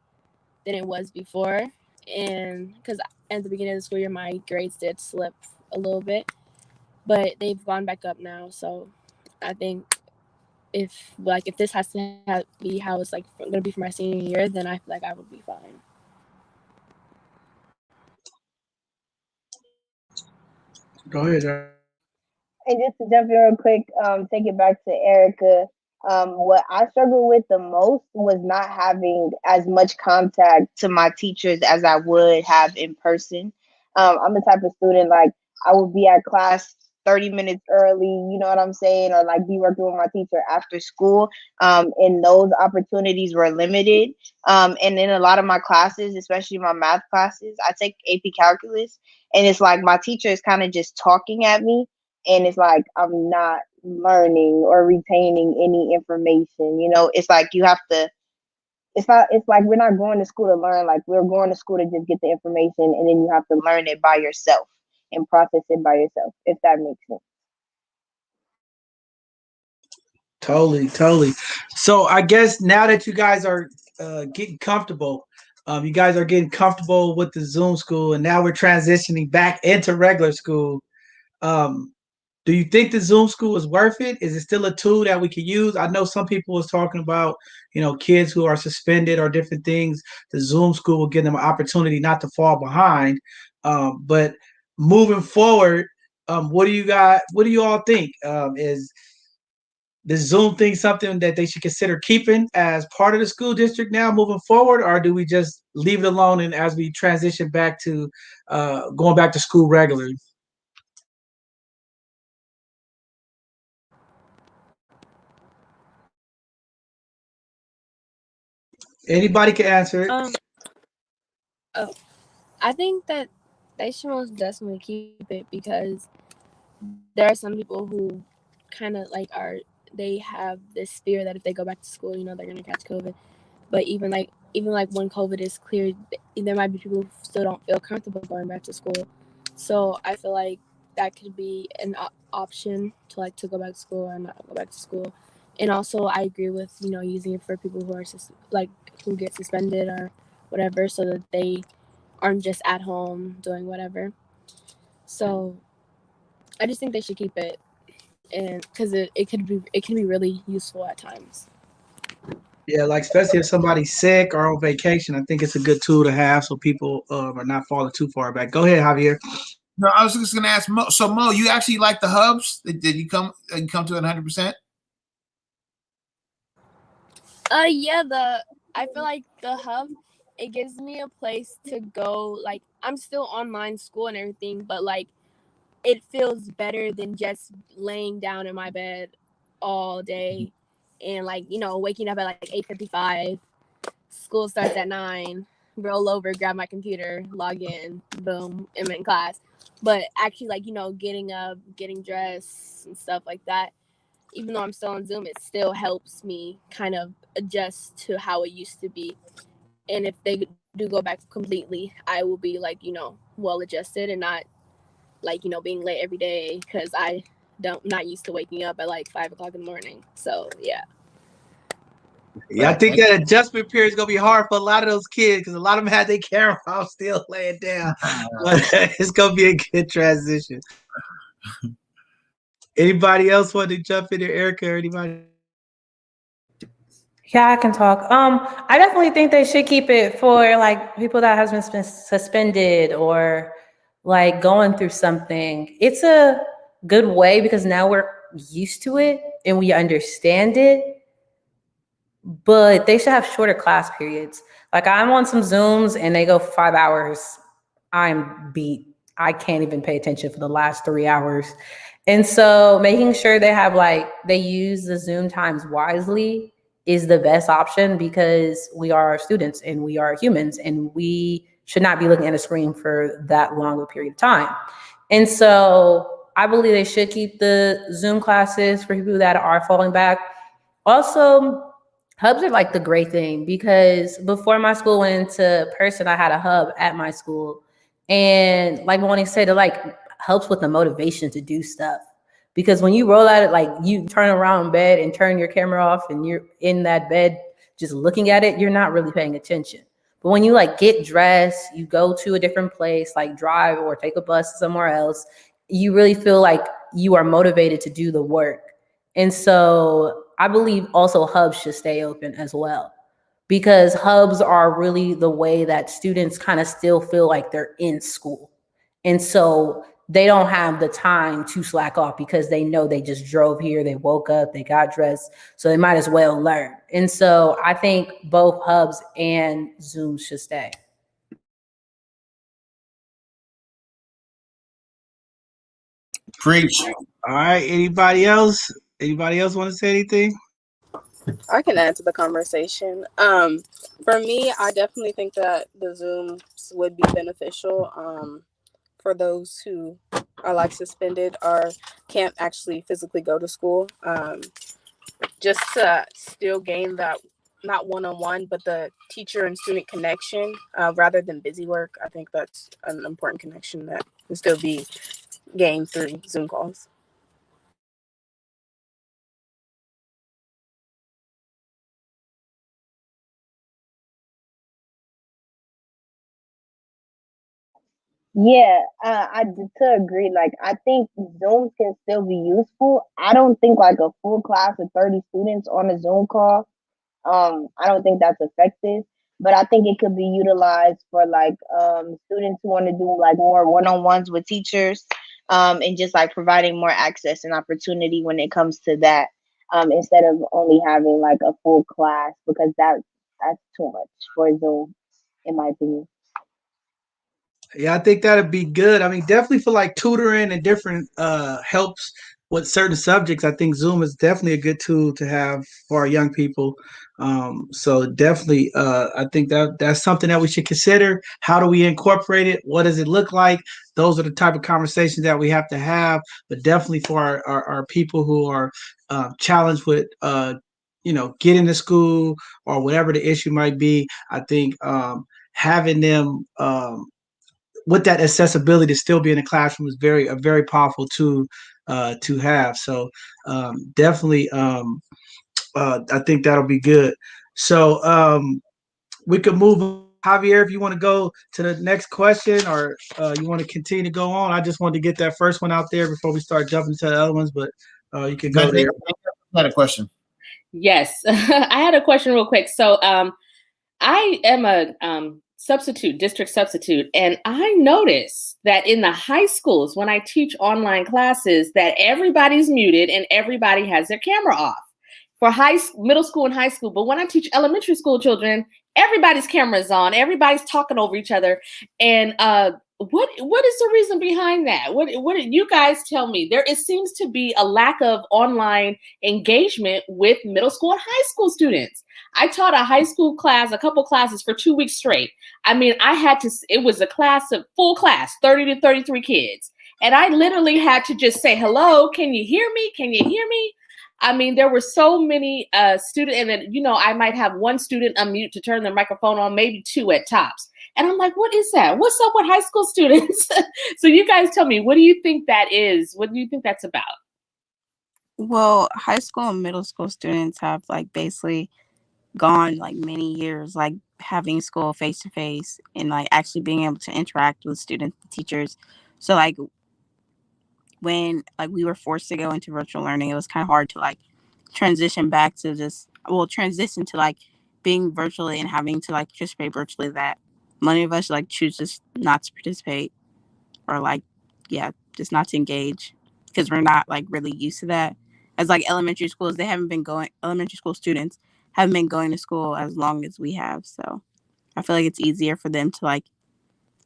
than it was before, and because at the beginning of the school year my grades did slip a little bit, but they've gone back up now. So I think if this has to be how it's like going to be for my senior year, then I feel like I would be fine. Go ahead. And just to jump in real quick, take it back to Erica. What I struggled with the most was not having as much contact to my teachers as I would have in person. I'm the type of student like I would be at class 30 minutes early, you know what I'm saying, or like be working with my teacher after school. And those opportunities were limited. And in a lot of my classes, especially my math classes, I take AP Calculus, and it's like my teacher is kind of just talking at me, and it's like I'm not learning or retaining any information. It's like you have to. It's like we're not going to school to learn. Like we're going to school to just get the information, and then you have to learn it by yourself and process it by yourself. If that makes sense. Totally. So I guess now that you guys are getting comfortable, you guys are getting comfortable with the Zoom school, and now we're transitioning back into regular school. Um, do you think the Zoom school is worth it? Is it still a tool that we can use? I know some people was talking about, kids who are suspended or different things. The Zoom school will give them an opportunity not to fall behind. But moving forward, what do you got? What do you all think? Is the Zoom thing something that they should consider keeping as part of the school district now moving forward, or do we just leave it alone and as we transition back to going back to school regularly? Anybody can answer it. Um, oh, I think that they should most definitely keep it because there are some people who kind of like they have this fear that if they go back to school, they're gonna catch COVID. But even like when COVID is cleared, there might be people who still don't feel comfortable going back to school. So I feel like that could be an option to go back to school or not go back to school. And also, I agree with using it for people who are who get suspended or whatever, so that they aren't just at home doing whatever. So I just think they should keep it, and because it can be really useful at times. Yeah, like especially if somebody's sick or on vacation, I think it's a good tool to have so people are not falling too far back. Go ahead, Javier. No, I was just gonna ask Mo. So Mo, you actually like the hubs? Did you come to 100%? Yeah, I feel like the hub, it gives me a place to go. Like I'm still online school and everything, but like it feels better than just laying down in my bed all day and like waking up at like 8:55. School starts at 9. Roll over, grab my computer, log in, boom, I'm in class. But actually, like getting up, getting dressed, and stuff like that, even though I'm still on Zoom, it still helps me kind of adjust to how it used to be. And if they do go back completely, I will be like, well adjusted and not like, being late every day because I not used to waking up at like 5 o'clock in the morning. So yeah. Yeah, I think that adjustment period is gonna be hard for a lot of those kids because a lot of them had their camera off still laying down. But it's gonna be a good transition. Anybody else want to jump in there, Erika or anybody? Yeah, I can talk. I definitely think they should keep it for like people that has been suspended or like going through something. It's a good way because now we're used to it and we understand it. But they should have shorter class periods. Like I'm on some Zooms and they go 5 hours. I'm beat. I can't even pay attention for the last 3 hours. And so making sure they have like they use the Zoom times wisely is the best option because we are students and we are humans and we should not be looking at a screen for that long a period of time. And so I believe they should keep the Zoom classes for people that are falling back. Also, hubs are like the great thing because before my school went into person, I had a hub at my school. And like Moni said, it like helps with the motivation to do stuff. Because when you roll out it, like you turn around in bed and turn your camera off and you're in that bed just looking at it, you're not really paying attention. But when you like get dressed, you go to a different place, like drive or take a bus somewhere else, you really feel like you are motivated to do the work. And so I believe also hubs should stay open as well because hubs are really the way that students kind of still feel like they're in school. And so they don't have the time to slack off because they know they just drove here, they woke up, they got dressed, so they might as well learn. And so I think both hubs and Zooms should stay. Preach. All right, anybody else? Anybody else want to say anything? I can add to the conversation. For me, I definitely think that the Zooms would be beneficial for those who are like suspended or can't actually physically go to school. Just to still gain that, not one-on-one, but the teacher and student connection rather than busy work. I think that's an important connection that can still be gained through Zoom calls. Yeah, to agree. Like, I think Zooms can still be useful. I don't think like a full class of 30 students on a Zoom call. I don't think that's effective. But I think it could be utilized for like students who want to do like more one-on-ones with teachers, and just like providing more access and opportunity when it comes to that, instead of only having like a full class because that's too much for Zoom, in my opinion. Yeah, I think that'd be good. I mean, definitely for like tutoring and different helps with certain subjects. I think Zoom is definitely a good tool to have for our young people. So definitely, I think that's something that we should consider. How do we incorporate it? What does it look like? Those are the type of conversations that we have to have. But definitely for our people who are challenged with getting to school or whatever the issue might be, I think having them with that accessibility to still be in the classroom is a very powerful tool to have. So definitely, I think that'll be good. So we could move on. Javier, if you want to go to the next question or you want to continue to go on, I just wanted to get that first one out there before we start jumping to the other ones, but you can go there. I had a question. Yes, I had a question real quick. So I am a district substitute, and I notice that in the high schools, when I teach online classes, that everybody's muted and everybody has their camera off for middle school and high school. But when I teach elementary school children, everybody's camera is on, everybody's talking over each other. And what is the reason behind that? What did you guys tell me? It seems to be a lack of online engagement with middle school and high school students. I taught a high school class, a couple classes for 2 weeks straight. I mean, it was a full class, 30 to 33 kids. And I literally had to just say, hello, can you hear me? Can you hear me? I mean, there were so many students, and then, I might have one student unmute to turn their microphone on, maybe two at tops. And I'm like, what is that? What's up with high school students? So you guys tell me, what do you think that is? What do you think that's about? Well, high school and middle school students have like basically gone like many years like having school face to face and like actually being able to interact with students and teachers. So like when like we were forced to go into virtual learning, it was kind of hard to like transition back to just transition to like being virtually and having to like participate virtually, that many of us like choose just not to participate or like just not to engage because we're not like really used to that. As like elementary school students haven't been going to school as long as we have, so I feel like it's easier for them to like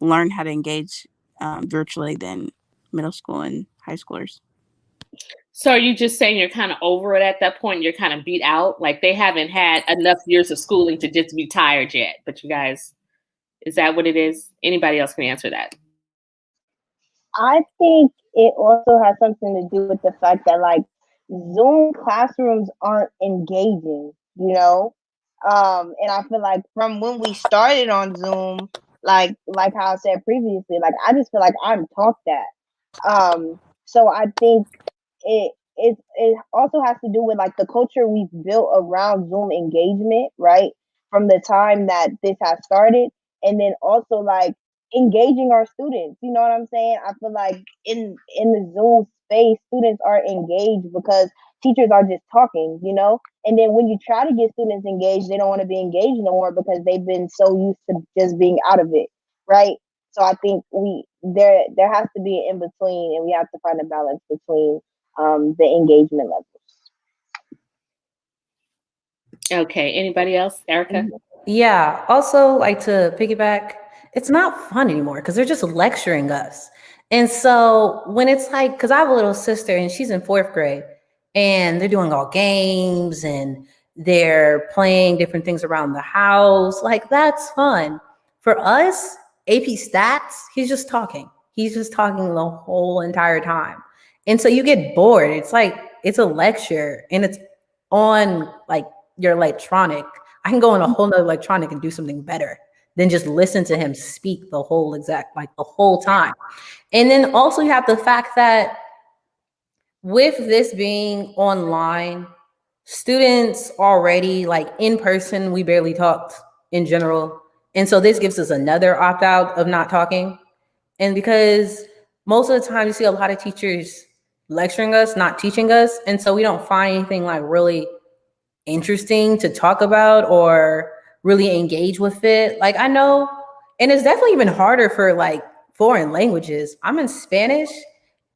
learn how to engage virtually than middle school and high schoolers. So are you just saying you're kind of over it at that point? You're kind of beat out? Like they haven't had enough years of schooling to just be tired yet. But you guys, is that what it is? Anybody else can answer that? I think it also has something to do with the fact that like Zoom classrooms aren't engaging, you know? And I feel like from when we started on Zoom, like how I said previously, like I just feel like I'm taught that. So I think it also has to do with like the culture we've built around Zoom engagement, right? From the time that this has started, and then also like engaging our students. You know what I'm saying? I feel like in the Zoom space, students are engaged because teachers are just talking, you know? And then when you try to get students engaged, they don't want to be engaged no more because they've been so used to just being out of it, right? So I think there has to be an in between, and we have to find a balance between the engagement levels. Okay. Anybody else? Erica? Yeah. Also, like to piggyback, it's not fun anymore because they're just lecturing us. And so when it's like, because I have a little sister and she's in fourth grade and they're doing all games and they're playing different things around the house, like that's fun. For us, AP Stats, he's just talking. He's just talking the whole entire time. And so you get bored. It's like, it's a lecture and it's on like your electronic. I can go on a whole nother electronic and do something better than just listen to him speak the whole exact, like the whole time. And then also you have the fact that with this being online, students already like in person, we barely talked in general. And so this gives us another opt out of not talking. And because most of the time you see a lot of teachers lecturing us, not teaching us. And so we don't find anything like really interesting to talk about or really engage with it. Like I know, and it's definitely even harder for like foreign languages. I'm in Spanish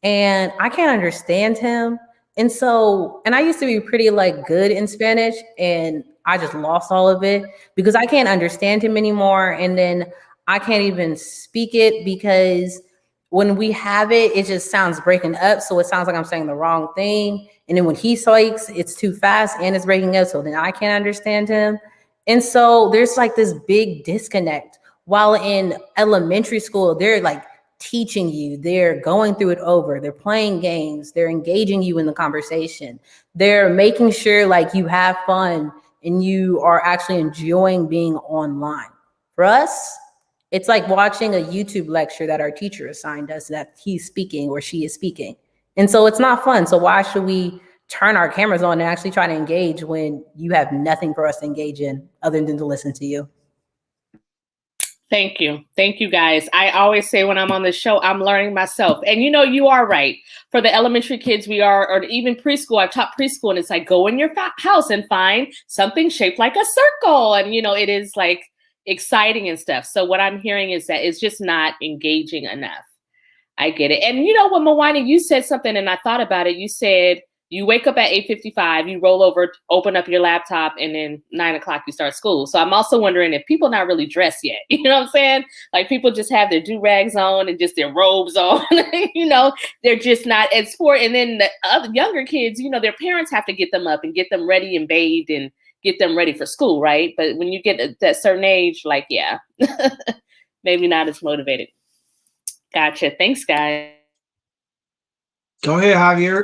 and I can't understand him. And so, and I used to be pretty like good in Spanish and I just lost all of it because I can't understand him anymore. And then I can't even speak it because when we have it, it just sounds breaking up. So it sounds like I'm saying the wrong thing. And then when he speaks, it's too fast and it's breaking up. So then I can't understand him. And so there's like this big disconnect. While in elementary school, they're like teaching you, they're going through it over, they're playing games, they're engaging you in the conversation, they're making sure like you have fun and you are actually enjoying being online. For us, it's like watching a YouTube lecture that our teacher assigned us that he's speaking or she is speaking. And so it's not fun. So why should we turn our cameras on and actually try to engage when you have nothing for us to engage in other than to listen to you? Thank you. Thank you, guys. I always say when I'm on the show, I'm learning myself. And you know, you are right. For the elementary kids, we are, or even preschool, I've taught preschool, and it's like, go in your house and find something shaped like a circle. And, you know, it is like exciting and stuff. So what I'm hearing is that it's just not engaging enough. I get it. And you know what, Mawani, you said something and I thought about it. You said you wake up at 8:55, you roll over, open up your laptop, and then 9 o'clock you start school. So I'm also wondering if people not really dressed yet. You know what I'm saying? Like people just have their do-rags on and just their robes on. You know, they're just not at sport. And then the other younger kids, you know, their parents have to get them up and get them ready and bathed and get them ready for school, right? But when you get at that certain age, like, yeah, maybe not as motivated. Gotcha. Thanks, guys. Go ahead, Javier.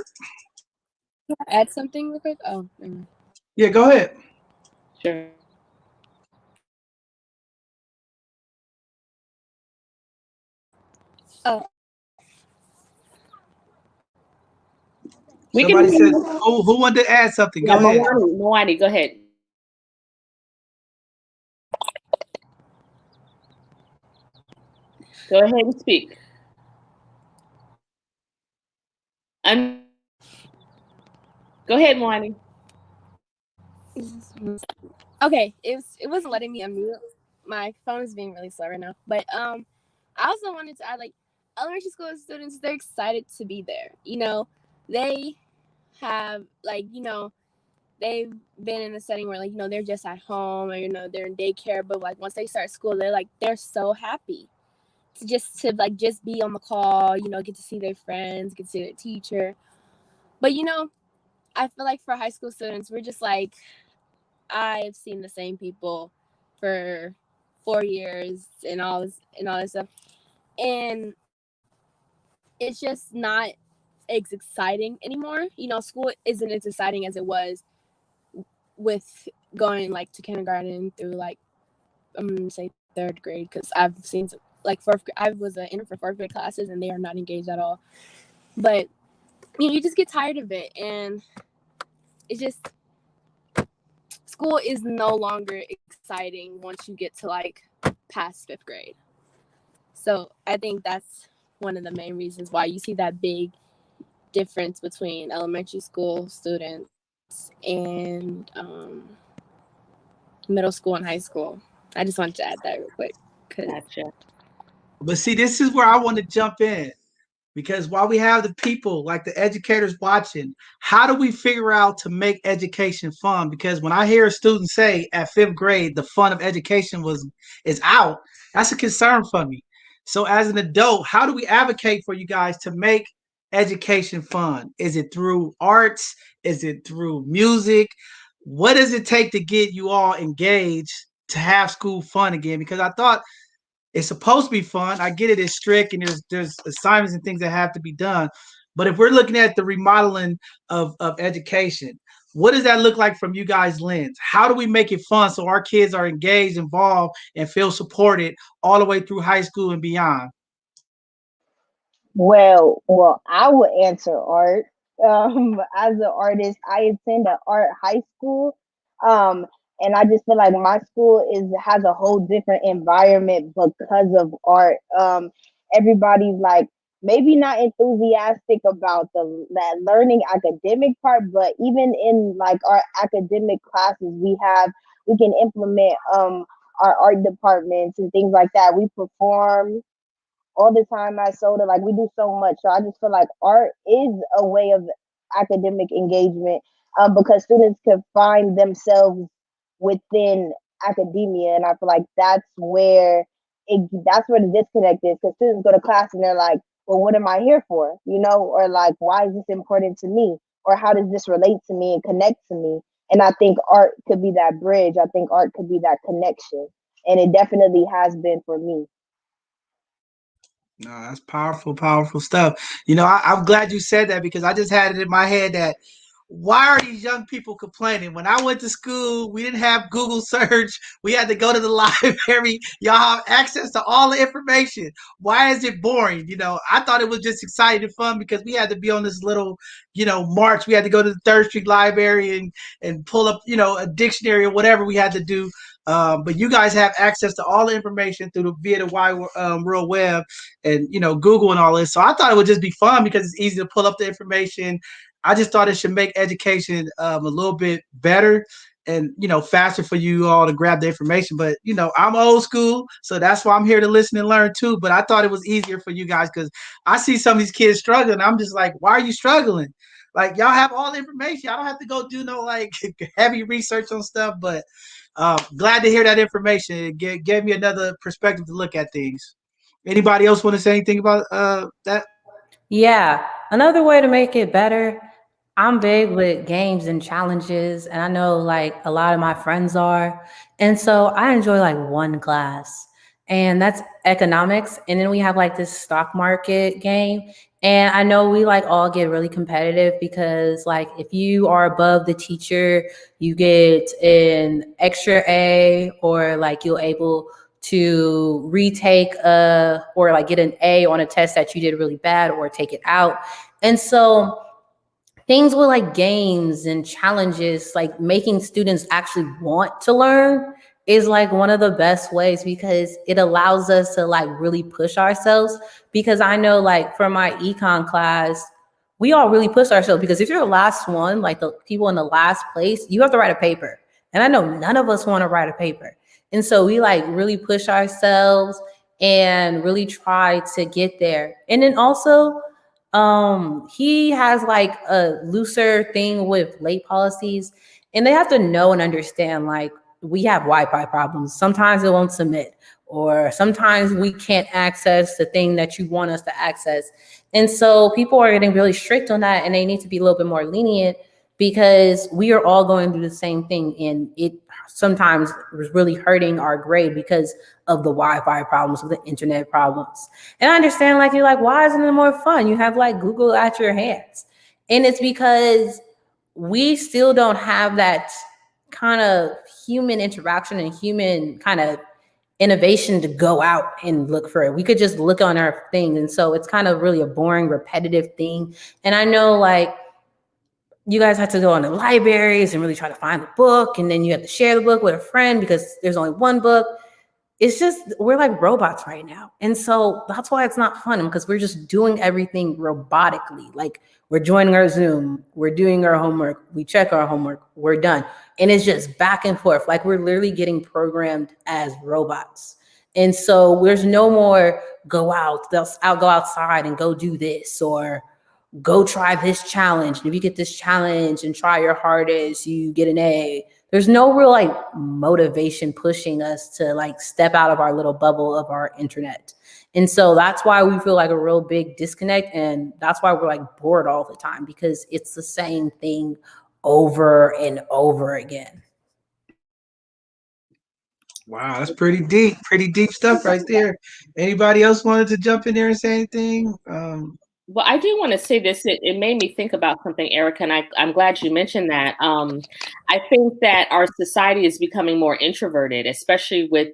Can I add something real quick? Oh, never mind. Yeah, go ahead. Sure. Oh, We Somebody can. said, who wanted to add something? Yeah, Go ahead. Moani, go ahead. Go ahead and speak. Go ahead, Moani. Okay, it wasn't letting me unmute. My phone is being really slow right now. But I also wanted to add, like, elementary school students, they're excited to be there. You know, they have, like, you know, they've been in a setting where, like, you know, they're just at home, or, you know, they're in daycare, but like once they start school, they're so happy to like just be on the call, you know, get to see their friends, get to see their teacher. But you know, I feel like for high school students, we're just like, I've seen the same people for 4 years and all this stuff, and it's just not as exciting anymore. You know, school isn't as exciting as it was with going like to kindergarten through like I'm gonna say third grade, because I've seen like fourth. I was an intern for fourth grade classes, and they are not engaged at all. But you know, you just get tired of it, and it's just school is no longer exciting once you get to like past fifth grade. So I think that's one of the main reasons why you see that big difference between elementary school students and middle school and high school. I just wanted to add that real quick. Gotcha. But see, this is where I want to jump in. Because while we have the people, like the educators watching, how do we figure out to make education fun? Because when I hear a student say at fifth grade, the fun of education is out, that's a concern for me. So as an adult, how do we advocate for you guys to make education fun? Is it through arts? Is it through music? What does it take to get you all engaged to have school fun again? Because I thought it's supposed to be fun. I get it, it's strict and there's assignments and things that have to be done. But if we're looking at the remodeling of education, what does that look like from you guys' lens? How do we make it fun so our kids are engaged, involved, and feel supported all the way through high school and beyond? Well, I would answer art. As an artist, I attend an art high school. Um, and I just feel like my school has a whole different environment because of art. Everybody's like maybe not enthusiastic about that learning academic part, but even in like our academic classes, we can implement our art departments and things like that. We perform all the time at Soda. Like we do so much. So I just feel like art is a way of academic engagement, because students can find themselves within academia, and I feel like that's where the disconnect is. Because students go to class and they're like, "Well, what am I here for?" You know, or like, "Why is this important to me?" Or "How does this relate to me and connect to me?" And I think art could be that bridge. I think art could be that connection, and it definitely has been for me. No, that's powerful, powerful stuff. I'm glad you said that because I just had it in my head that why are these young people complaining? When I went to school, we didn't have Google search. We had to go to the library. Y'all have access to all the information. Why is it boring? I thought it was just exciting and fun because we had to be on this little, march. We had to go to the Third Street Library and pull up, a dictionary or whatever we had to do. But you guys have access to all the information via the wide world web and Google and all this. So I thought it would just be fun because it's easy to pull up the information. I just thought it should make education a little bit better and faster for you all to grab the information. But I'm old school, so that's why I'm here to listen and learn too. But I thought it was easier for you guys because I see some of these kids struggling. I'm just like, why are you struggling? Like y'all have all the information. I don't have to go do no like heavy research on stuff. But glad to hear that information. It gave me another perspective to look at things. Anybody else want to say anything about that? Yeah, another way to make it better, I'm big with games and challenges, and I know like a lot of my friends are. And so I enjoy like one class, and that's economics. And then we have like this stock market game. And I know we like all get really competitive because like if you are above the teacher, you get an extra A, or like you're able to retake or like get an A on a test that you did really bad or take it out. And so things with like games and challenges, like making students actually want to learn is like one of the best ways, because it allows us to like really push ourselves. Because I know like for my econ class, we all really push ourselves, because if you're the last one, like the people in the last place, you have to write a paper. And I know none of us want to write a paper. And so we like really push ourselves and really try to get there. And then also, he has like a looser thing with late policies, and they have to know and understand like we have Wi-Fi problems. Sometimes it won't submit, or sometimes we can't access the thing that you want us to access. And so people are getting really strict on that, and they need to be a little bit more lenient, because we are all going through the same thing, and it sometimes was really hurting our grade because of the Wi-Fi problems, of the internet problems. And I understand, like, you're like, why isn't it more fun? You have like Google at your hands. And it's because we still don't have that kind of human interaction and human kind of innovation to go out and look for it. We could just look on our thing. And so it's kind of really a boring, repetitive thing. And I know like you guys have to go on the libraries and really try to find the book, and then you have to share the book with a friend because there's only one book. It's just, we're like robots right now. And so that's why it's not fun, because we're just doing everything robotically. Like we're joining our Zoom, we're doing our homework, we check our homework, we're done. And it's just back and forth. Like we're literally getting programmed as robots. And so there's no more go outside and go do this, or go try this challenge. And if you get this challenge and try your hardest, you get an A. There's no real like motivation pushing us to like step out of our little bubble of our internet. And so that's why we feel like a real big disconnect. And that's why we're like bored all the time, because it's the same thing over and over again. Wow, that's pretty deep stuff right there. Anybody else wanted to jump in there and say anything? Well, I do want to say this. It made me think about something, Erika, and I'm glad you mentioned that. I think that our society is becoming more introverted, especially with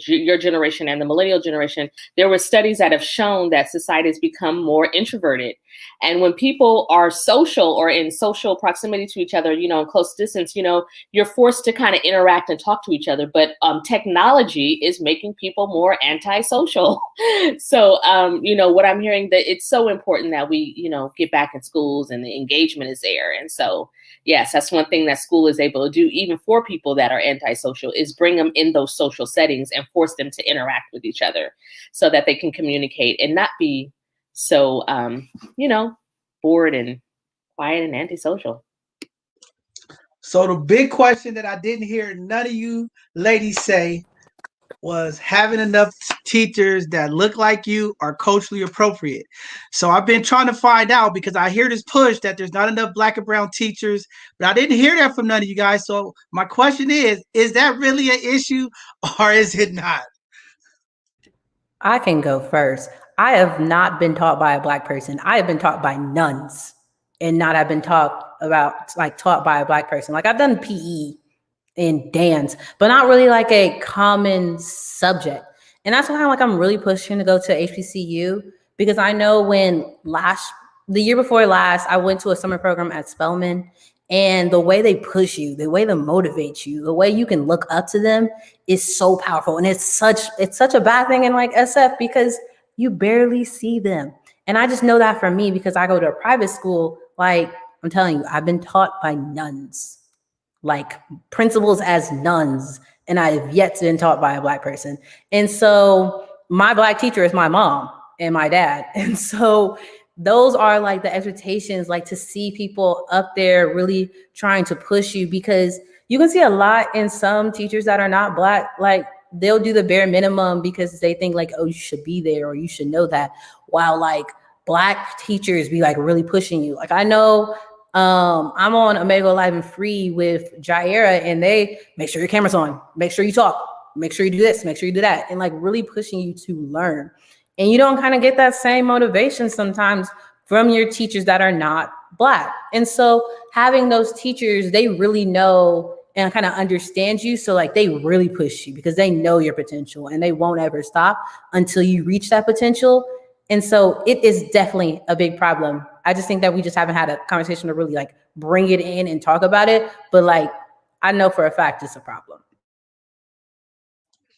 your generation and the millennial generation. There were studies that have shown that society has become more introverted. And when people are social or in social proximity to each other, in close distance, you're forced to kind of interact and talk to each other. But technology is making people more antisocial. So, what I'm hearing, that it's so important that we, get back in schools and the engagement is there. And so, yes, that's one thing that school is able to do, even for people that are antisocial, is bring them in those social settings and force them to interact with each other so that they can communicate and not be so, bored and quiet and antisocial. So the big question that I didn't hear none of you ladies say was having enough teachers that look like you are culturally appropriate. So I've been trying to find out, because I hear this push that there's not enough Black and brown teachers, but I didn't hear that from none of you guys. So my question is that really an issue, or is it not? I can go first. I have not been taught by a Black person. I have been taught by nuns, and not have been taught by a Black person. Like I've done PE and dance, but not really like a common subject. And that's why I'm really pushing to go to HBCU, because I know the year before last, I went to a summer program at Spelman, and the way they push you, the way they motivate you, the way you can look up to them is so powerful. And it's such a bad thing in like SF, because you barely see them. And I just know that for me, because I go to a private school. Like I'm telling you, I've been taught by nuns, like principals as nuns, and I have yet to been taught by a Black person. And so my Black teacher is my mom and my dad. And so those are like the expectations, like to see people up there really trying to push you, because you can see a lot in some teachers that are not Black. Like they'll do the bare minimum because they think like, oh, you should be there or you should know that, while like Black teachers be like really pushing you. Like I know I'm on Omega Live and Free with Jaira, and they make sure your camera's on, make sure you talk, make sure you do this, make sure you do that, and like really pushing you to learn. And you don't kind of get that same motivation sometimes from your teachers that are not Black. And so having those teachers, they really know and kind of understand you. So like they really push you because they know your potential, and they won't ever stop until you reach that potential. And so it is definitely a big problem I just think that we just haven't had a conversation to really like bring it in and talk about it. But like, I know for a fact it's a problem.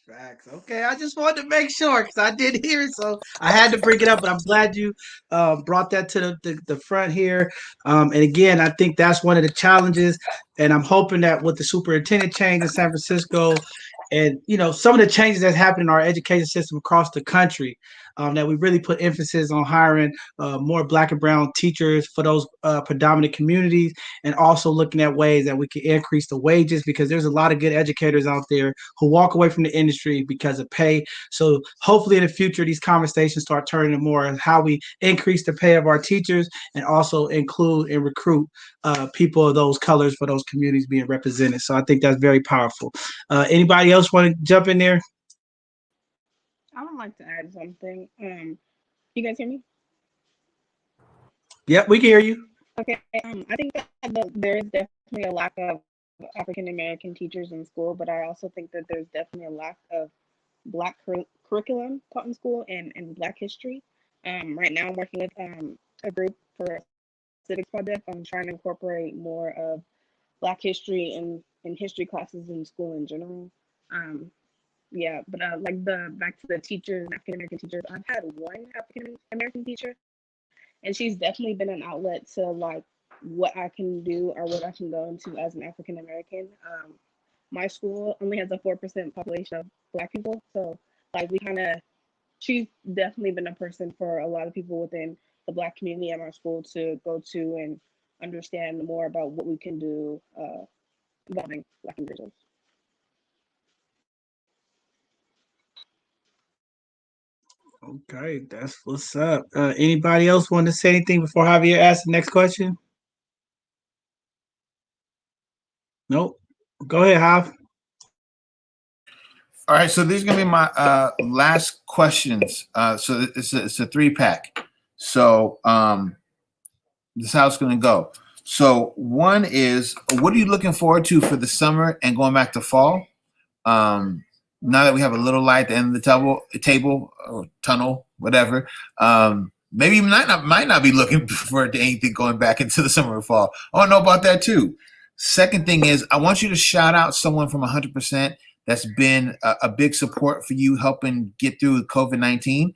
Facts. Okay, I just wanted to make sure because I did hear it, so I had to bring it up. But I'm glad you brought that to the front here. And again, I think that's one of the challenges. And I'm hoping that with the superintendent change in San Francisco, and some of the changes that's happened in our education system across the country, that we really put emphasis on hiring more Black and Brown teachers for those predominant communities, and also looking at ways that we can increase the wages because there's a lot of good educators out there who walk away from the industry because of pay. So hopefully in the future, these conversations start turning to more on how we increase the pay of our teachers and also include and recruit people of those colors for those communities being represented. So I think that's very powerful. Anybody else want to jump in there? I would like to add something. You guys hear me? Yep, we can hear you. Okay. I think that there is definitely a lack of African American teachers in school, but I also think that there's definitely a lack of Black curriculum taught in school and Black history. Right now, I'm working with a group for a civics project. I'm trying to incorporate more of Black history in history classes in school in general. Yeah, but like the back to the teachers, African American teachers, I've had one African American teacher, and she's definitely been an outlet to like what I can do or what I can go into as an African American. My school only has a 4% population of Black people, so like we kind of, she's definitely been a person for a lot of people within the Black community at our school to go to and understand more about what we can do involving Black individuals. Okay, that's what's up. Anybody else want to say anything before Javier asks the next question? Nope. Go ahead, Jav. All right, so these are gonna be my last questions. So it's a 3-pack. So this is how it's gonna go. So one is, what are you looking forward to for the summer and going back to fall? Now that we have a little light at the end of the table or tunnel, whatever. Maybe you might not be looking for anything going back into the summer or fall. I want to know about that too. Second thing is, I want you to shout out someone from 100% that's been a big support for you helping get through COVID-19,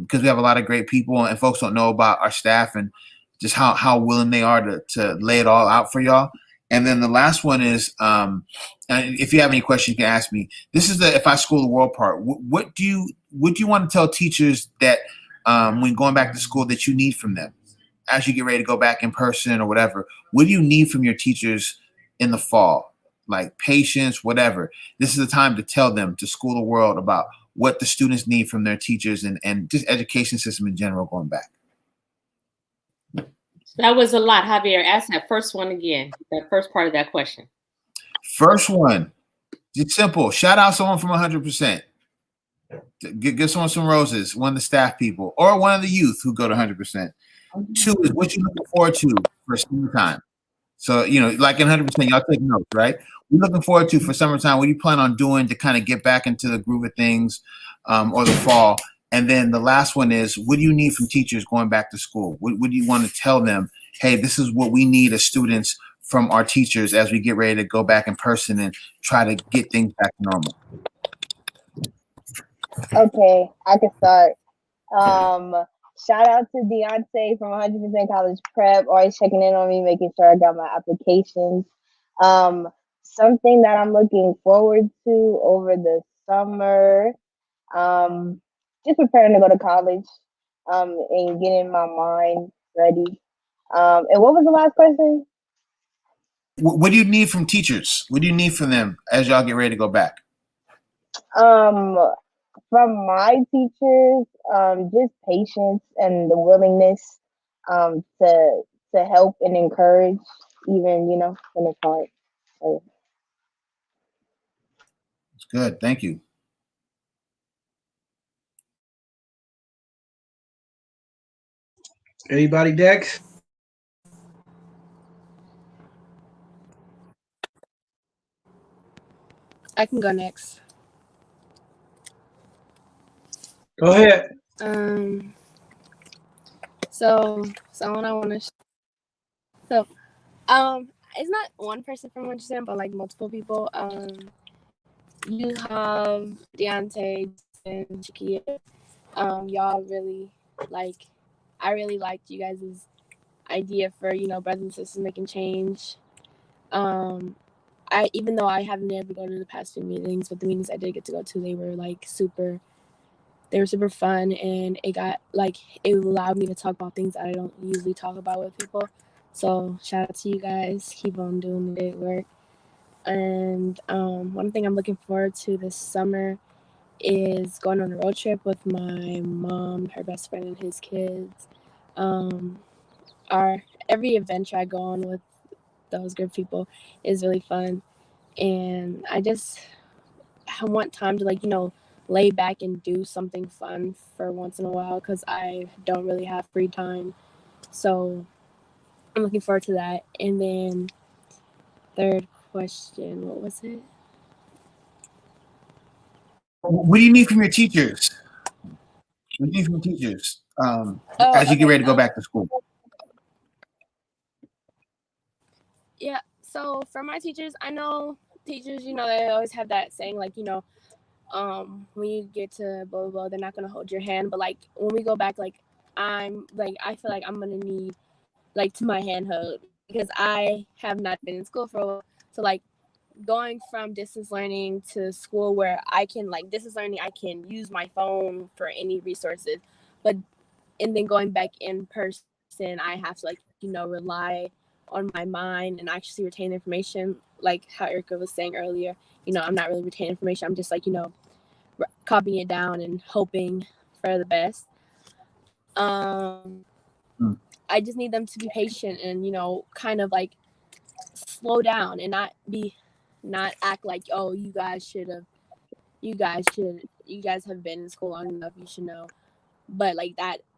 because we have a lot of great people and folks don't know about our staff and just how willing they are to lay it all out for y'all. And then the last one is, and if you have any questions, you can ask me. This is the If I School the World part. What do you want to tell teachers that when going back to school that you need from them as you get ready to go back in person or whatever? What do you need from your teachers in the fall? Like patience, whatever. This is the time to tell them, to school the world about what the students need from their teachers and just education system in general going back. That was a lot, Javier. Ask that first one again, that first part of that question. First one, it's simple. Shout out someone from 100%. Give someone some roses, one of the staff people, or one of the youth who go to 100%. Two is what you're looking forward to for summertime. So, like in 100%, y'all take notes, right? We're looking forward to for summertime. What do you plan on doing to kind of get back into the groove of things, or the fall? And then the last one is, what do you need from teachers going back to school? What do you want to tell them? Hey, this is what we need as students from our teachers as we get ready to go back in person and try to get things back to normal. Okay, I can start. Shout out to Deontay from 100% College Prep, always checking in on me, making sure I got my applications. Something that I'm looking forward to over the summer, just preparing to go to college, and getting my mind ready. And what was the last question? What do you need from teachers? What do you need from them as y'all get ready to go back? From my teachers, just patience and the willingness to help and encourage, even when it's hard. So, It's good. Thank you. Anybody, Dex? I can go next. Go ahead. So So someone I want to. So, it's not one person from Winchester, but like multiple people. You have Deontay and Shakia. Y'all really like. I really liked you guys' idea for brothers and sisters making change. I even though I haven't been able to go to the past few meetings, but the meetings I did get to go to, they were like super. They were super fun, and it allowed me to talk about things that I don't usually talk about with people. So shout out to you guys. Keep on doing the great work. And one thing I'm looking forward to this summer is going on a road trip with my mom, her best friend, and his kids. Every adventure I go on with those good people is really fun, and I want time to lay back and do something fun for once in a while because I don't really have free time. So I'm looking forward to that. And then third question, what was it? What do you need from your teachers? What do you need from teachers as you get ready to go back to school? Yeah, so for my teachers, I know teachers, they always have that saying, when you get to blah, blah, blah, they're not going to hold your hand. But, when we go back, I feel like I'm going to need, to my hand held because I have not been in school for a while. So, going from distance learning to school where I can, distance learning, I can use my phone for any resources. And then going back in person, I have to, rely on my mind and actually retain information. Like how Erika was saying earlier, I'm not really retaining information. I'm just, copying it down and hoping for the best. I just need them to be patient and, kind of slow down and not act like, oh, you guys have been in school long enough, you should know. But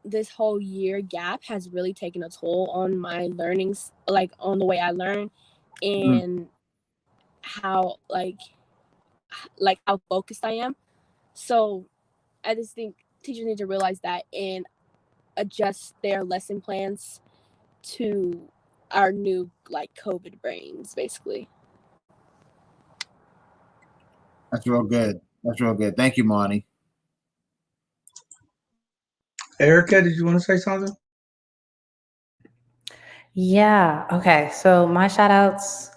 this whole year gap has really taken a toll on my learnings, on the way I learn and how how focused I am. So I just think teachers need to realize that and adjust their lesson plans to our new COVID brains, basically. That's real good. That's real good. Thank you, Monty. Erika, did you want to say something? Yeah. Okay. So my shout outs.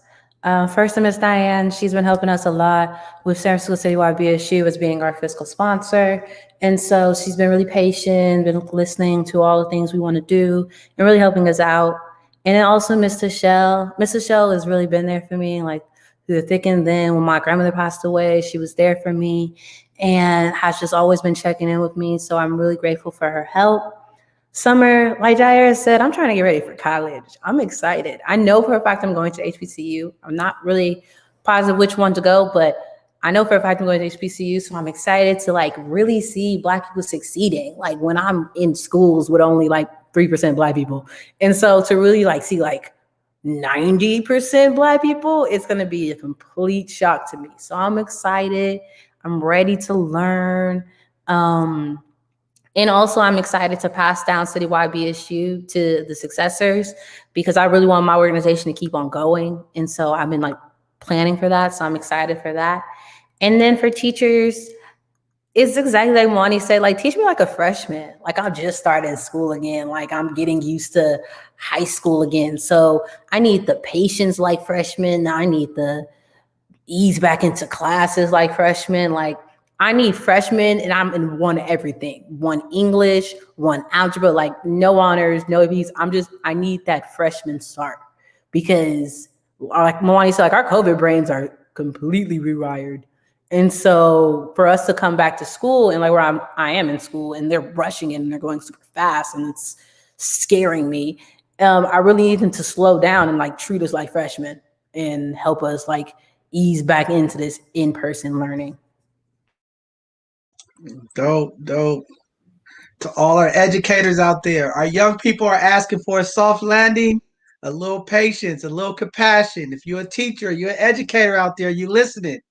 First to Miss Diane, she's been helping us a lot with San Francisco Citywide BSU as being our fiscal sponsor. And so she's been really patient, been listening to all the things we want to do and really helping us out. And then also Mr. Shell. Mr. Shell has really been there for me, through the thick and thin. When my grandmother passed away, she was there for me and has just always been checking in with me. So I'm really grateful for her help. Summer, like Jair said, I'm trying to get ready for college. I'm excited. I know for a fact I'm going to HBCU. I'm not really positive which one to go, but I know for a fact I'm going to HBCU. So I'm excited to really see Black people succeeding. When I'm in schools with only 3% Black people. And so to really see 90% Black people, it's going to be a complete shock to me. So I'm excited. I'm ready to learn. And also, I'm excited to pass down Citywide BSU to the successors because I really want my organization to keep on going. And so I've been planning for that. So I'm excited for that. And then for teachers, it's exactly like Monty said, teach me like a freshman. I've just started school again. I'm getting used to high school again. So I need the patience like freshmen. I need the ease back into classes like freshmen. I need freshmen and I'm in one everything. One English, one algebra, no honors, no APs. I need that freshman start because like Milani said, our COVID brains are completely rewired. And so for us to come back to school and where I am in school and they're rushing in and they're going super fast and it's scaring me. I really need them to slow down and treat us like freshmen and help us ease back into this in-person learning. Dope. To all our educators out there, our young people are asking for a soft landing, a little patience, a little compassion. If you're a teacher, you're an educator out there, you listening.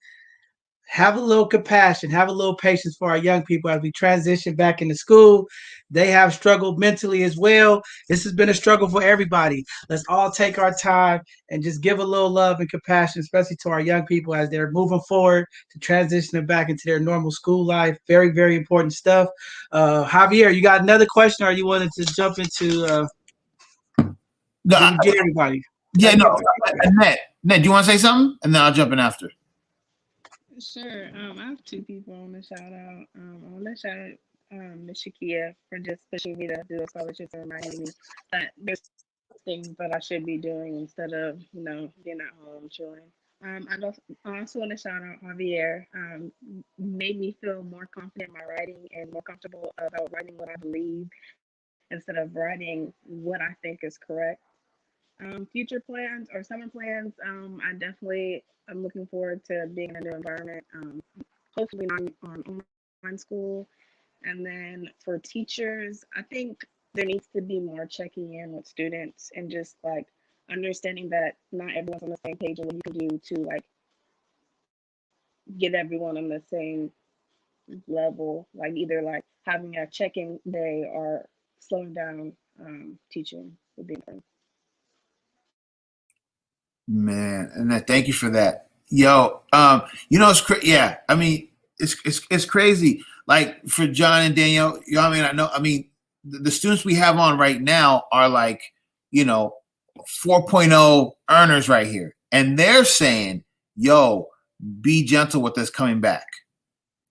have a little compassion, have a little patience for our young people as we transition back into school. They have struggled mentally as well. This has been a struggle for everybody. Let's all take our time and just give a little love and compassion, especially to our young people as they're moving forward to transitioning back into their normal school life. Very, very important stuff. Javier, you got another question, or you wanted to jump into? No, Did we get everybody? yeah, no. Annette, do you want to say something? And then I'll jump in after. Sure. I have two people I want to shout out. I want to shout out Miss Shakia for just pushing me to do the scholarships and reminding me that there's things that I should be doing instead of, being at home chilling. I also want to shout out Javier. Made me feel more confident in my writing and more comfortable about writing what I believe instead of writing what I think is correct. Future plans or summer plans, I'm looking forward to being in a new environment. Hopefully not on online school. And then for teachers, I think there needs to be more checking in with students and just like understanding that not everyone's on the same page and what you can do to like get everyone on the same level, like either like having a check-in day or slowing down teaching would be important. Man, and thank you for that. Yo, yeah. I mean, it's crazy. Like for John and Danielle, I mean, the students we have on right now are like, 4.0 earners right here, and they're saying, "Yo, be gentle with us coming back."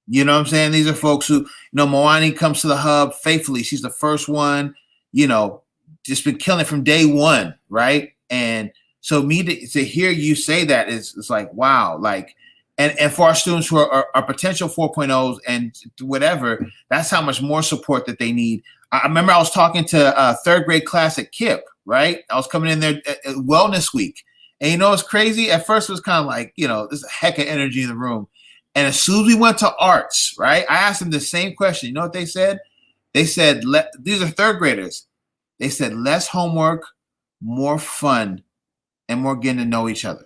You know what I'm saying? These are folks who, Moani comes to the hub faithfully. She's the first one, just been killing it from day one, right? And so to hear you say that is like, wow. Like, and for our students who are potential 4.0s and whatever, that's how much more support that they need. I remember I was talking to a third grade class at KIP, right? I was coming in there at wellness week. And it's crazy. At first it was kind of like, there's a heck of energy in the room. And as soon as we went to arts, right, I asked them the same question. You know what they said? They said, these are third graders. They said, less homework, more fun, and more getting to know each other.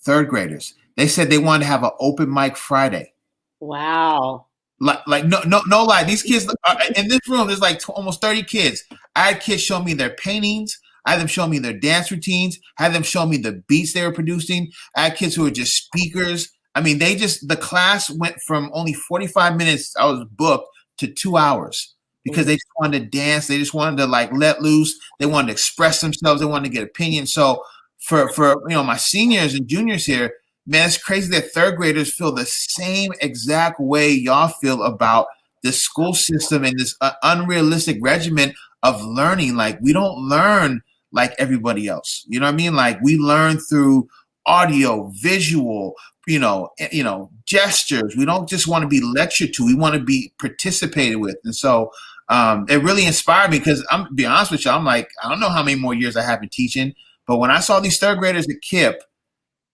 Third graders. They said they wanted to have an open mic Friday. Wow. Like no lie. These kids in this room, there's like almost 30 kids. I had kids show me their paintings. I had them show me their dance routines. I had them show me the beats they were producing. I had kids who were just speakers. I mean, the class went from only 45 minutes I was booked to 2 hours because they just wanted to dance. They just wanted to like let loose. They wanted to express themselves. They wanted to get opinions. So for my seniors and juniors here, man, it's crazy that third graders feel the same exact way y'all feel about the school system and this unrealistic regimen of learning. Like we don't learn like everybody else. You know what I mean? Like we learn through audio, visual, gestures. We don't just want to be lectured to. We want to be participated with. And so it really inspired me because I'm to be honest with you, I'm like, I don't know how many more years I have in teaching, but when I saw these third graders at KIP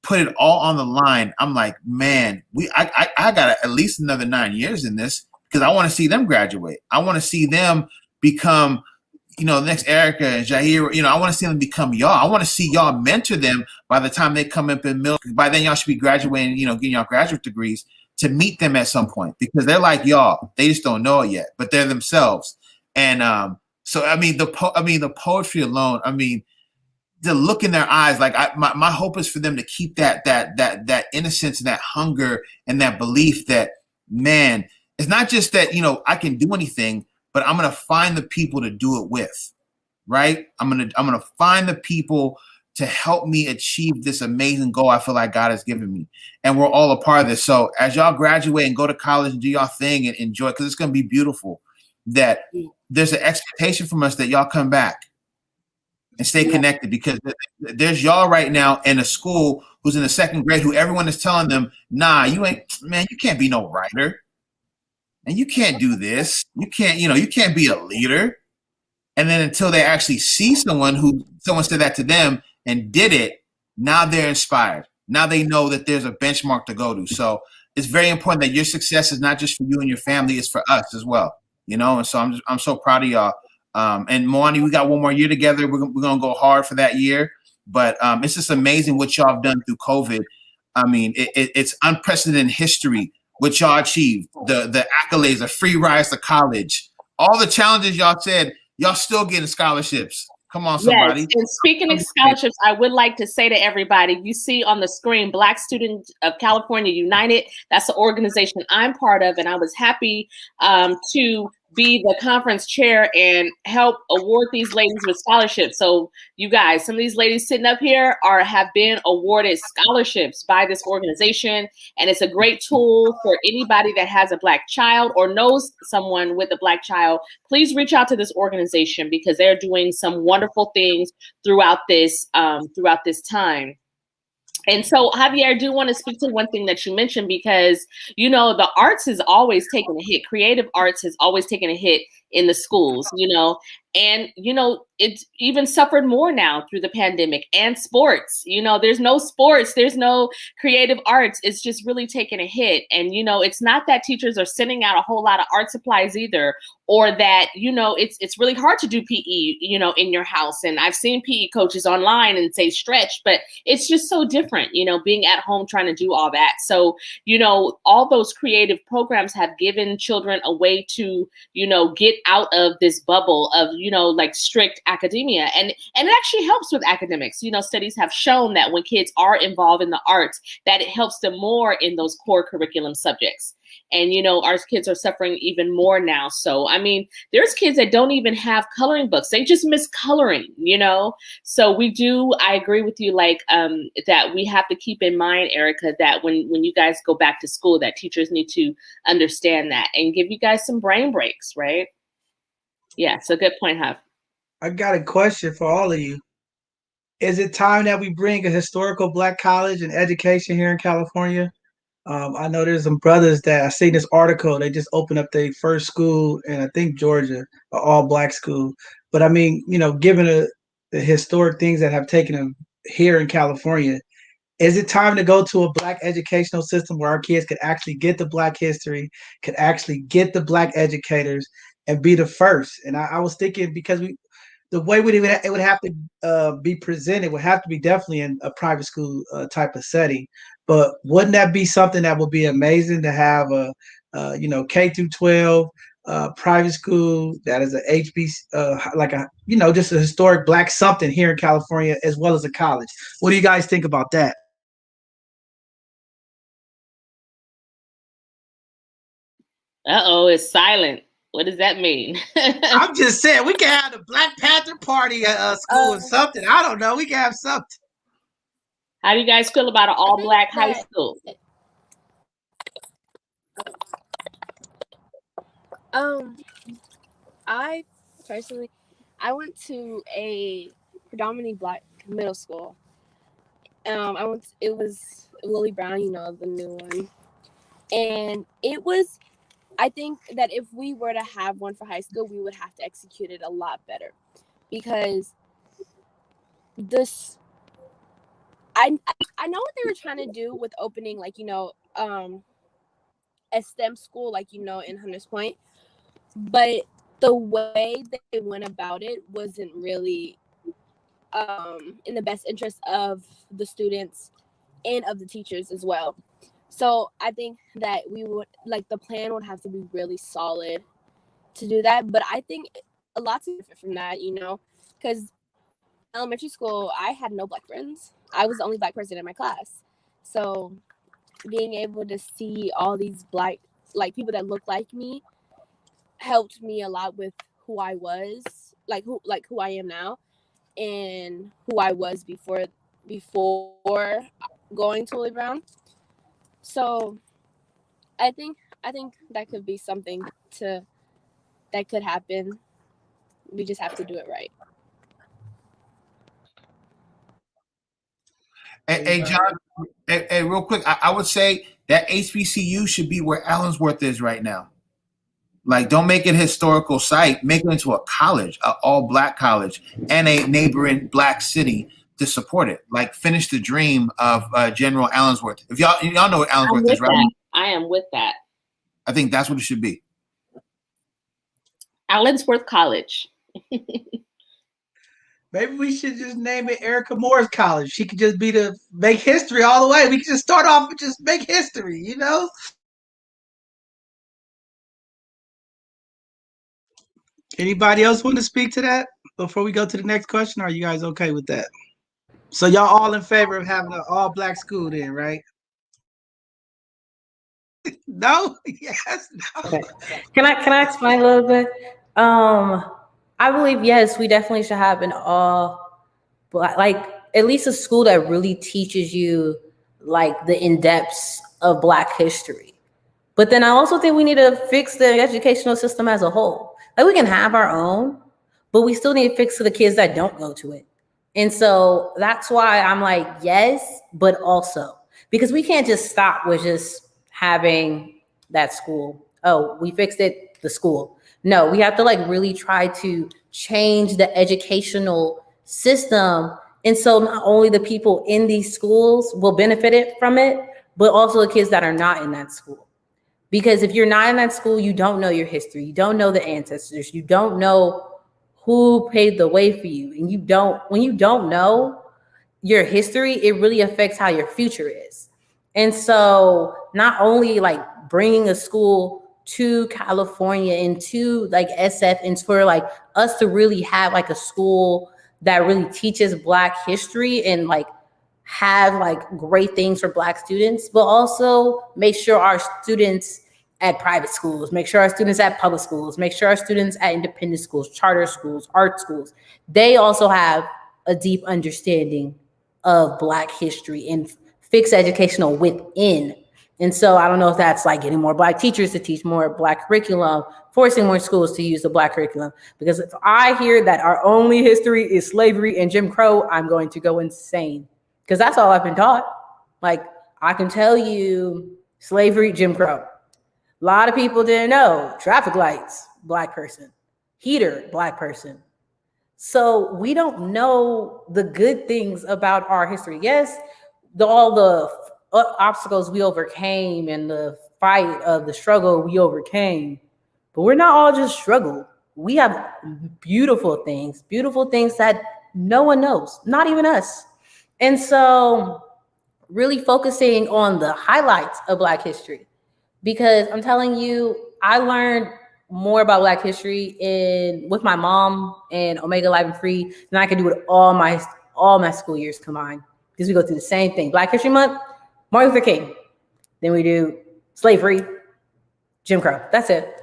put it all on the line, I'm like, man, I got at least another 9 years in this because I want to see them graduate. I want to see them become the next Erika and Jair, I want to see them become y'all. I want to see y'all mentor them by the time they come up in middle. By then, y'all should be graduating, getting y'all graduate degrees to meet them at some point because they're like y'all. They just don't know it yet, but they're themselves. And so, I mean, the poetry alone, I mean, the look in their eyes, like my hope is for them to keep that innocence and that hunger and that belief that, man, it's not just that, I can do anything, but I'm going to find the people to do it with, right? I'm going to find the people to help me achieve this amazing goal I feel like God has given me. And we're all a part of this. So as y'all graduate and go to college and do y'all thing and enjoy, because it's going to be beautiful, that there's an expectation from us that y'all come back and stay connected because there's y'all right now in a school who's in the second grade who everyone is telling them, nah, you can't be no writer. And you can't do this. You can't be a leader. And then until they actually see someone said that to them and did it, now they're inspired. Now they know that there's a benchmark to go to. So it's very important that your success is not just for you and your family, it's for us as well. And so I'm so proud of y'all. And Moani, we got one more year together. We're gonna go hard for that year. But it's just amazing what y'all have done through COVID. I mean, it's unprecedented history what y'all achieved. The accolades, the free rides to college, all the challenges y'all said, y'all still getting scholarships. Come on, somebody. Yes, and speaking of scholarships, I would like to say to everybody, you see on the screen, Black Students of California United. That's the organization I'm part of, and I was happy to be the conference chair and help award these ladies with scholarships. So you guys, some of these ladies sitting up here have been awarded scholarships by this organization, and it's a great tool for anybody that has a Black child or knows someone with a Black child. Please reach out to this organization because they're doing some wonderful things throughout this time. And so, Javier, I do want to speak to one thing that you mentioned because, you know, the arts has always taken a hit. Creative arts has always taken a hit in the schools, you know, and, you know, it's even suffered more now through the pandemic. And sports, you know, there's no sports, there's no creative arts. It's just really taken a hit. And, you know, it's not that teachers are sending out a whole lot of art supplies either, or that, you know, it's really hard to do PE, you know, in your house. And I've seen PE coaches online and say stretch, but it's just so different, you know, being at home trying to do all that. So, you know, all those creative programs have given children a way to, you know, get out of this bubble of, you know, like strict academia. And it actually helps with academics. You know, studies have shown that when kids are involved in the arts, that it helps them more in those core curriculum subjects. And, you know, our kids are suffering even more now. So, I mean, there's kids that don't even have coloring books. They just miss coloring, you know? So I agree with you, like, that we have to keep in mind, Erika, that when you guys go back to school, that teachers need to understand that and give you guys some brain breaks, right? Yeah, so good point, Hav. I got a question for all of you. Is it time that we bring a historical Black college and education here in California? I know there's some brothers that I seen this article. They just opened up their first school in, I think, Georgia, an all Black school. But I mean, you know, given the historic things that have taken them here in California, is it time to go to a Black educational system where our kids could actually get the Black history, could actually get the Black educators, and be the first? And I was thinking because the way it would have to be presented would have to be definitely in a private school type of setting. But wouldn't that be something that would be amazing to have a you know, K through 12 private school that is a like a, you know, just a historic Black something here in California as well as a college? What do you guys think about that? Uh-oh, it's silent. What does that mean? I'm just saying we can have the Black Panther Party at school or something. I don't know. We can have something. How do you guys feel about an all-Black high school? I personally, I went to a predominantly Black middle school. It was Lily Brown, you know, the new one. And I think that if we were to have one for high school, we would have to execute it a lot better. Because I know what they were trying to do with opening, like, you know, a STEM school, like, you know, in Hunters Point. But the way they went about it wasn't really in the best interest of the students and of the teachers as well. So I think that the plan would have to be really solid to do that. But I think a lot's different from that, you know, because elementary school, I had no Black friends. I was the only Black person in my class. So being able to see all these Black, like, people that look like me helped me a lot with who I was, who I am now, and who I was before going to Lily Brown. So I think that could be something that could happen. We just have to do it right. Hey, John, hey, real quick, I would say that HBCU should be where Allensworth is right now. Like, don't make it a historical site. Make it into a college, an all-Black college, and a neighboring Black city to support it. Like, finish the dream of General Allensworth. If y'all know what Allensworth is, right? That. I am with that. I think that's what it should be. Allensworth College. Maybe we should just name it Erika Moore's College. She could just be the make history all the way. We could just start off and just make history, you know? Anybody else want to speak to that before we go to the next question? Or are you guys okay with that? So y'all all in favor of having an all black school then, right? No? Yes, no. Okay. Can I explain a little bit? I believe yes, we definitely should have an all black, like at least a school that really teaches you like the in depths of Black history. But then I also think we need to fix the educational system as a whole. Like we can have our own, but we still need to fix the kids that don't go to it. And so that's why I'm like, yes, but also because we can't just stop with just having that school. Oh, we fixed it, the school. No, we have to like really try to change the educational system. And so not only the people in these schools will benefit it from it, but also the kids that are not in that school. Because if you're not in that school, you don't know your history. You don't know the ancestors. You don't know who paved the way for you. And when you don't know your history, it really affects how your future is. And so not only like bringing a school to California and to like SF and for like us to really have like a school that really teaches Black history and like have like great things for Black students, but also make sure our students at private schools, make sure our students at public schools, make sure our students at independent schools, charter schools, art schools, they also have a deep understanding of Black history and fix educational within. And so I don't know if that's like getting more Black teachers to teach more Black curriculum, forcing more schools to use the Black curriculum. Because if I hear that our only history is slavery and Jim Crow, I'm going to go insane. Because that's all I've been taught. Like, I can tell you slavery, Jim Crow. A lot of people didn't know. Traffic lights, Black person. Heater, Black person. So we don't know the good things about our history. Yes, all the obstacles we overcame and the fight of the struggle we overcame, but we're not all just struggle. We have beautiful things that no one knows, not even us. And so really focusing on the highlights of Black history, because I'm telling you, I learned more about Black history with my mom and Omega Live and Free than I could do with all my school years combined. Because we go through the same thing. Black History Month, Martin Luther King. Then we do slavery, Jim Crow. That's it.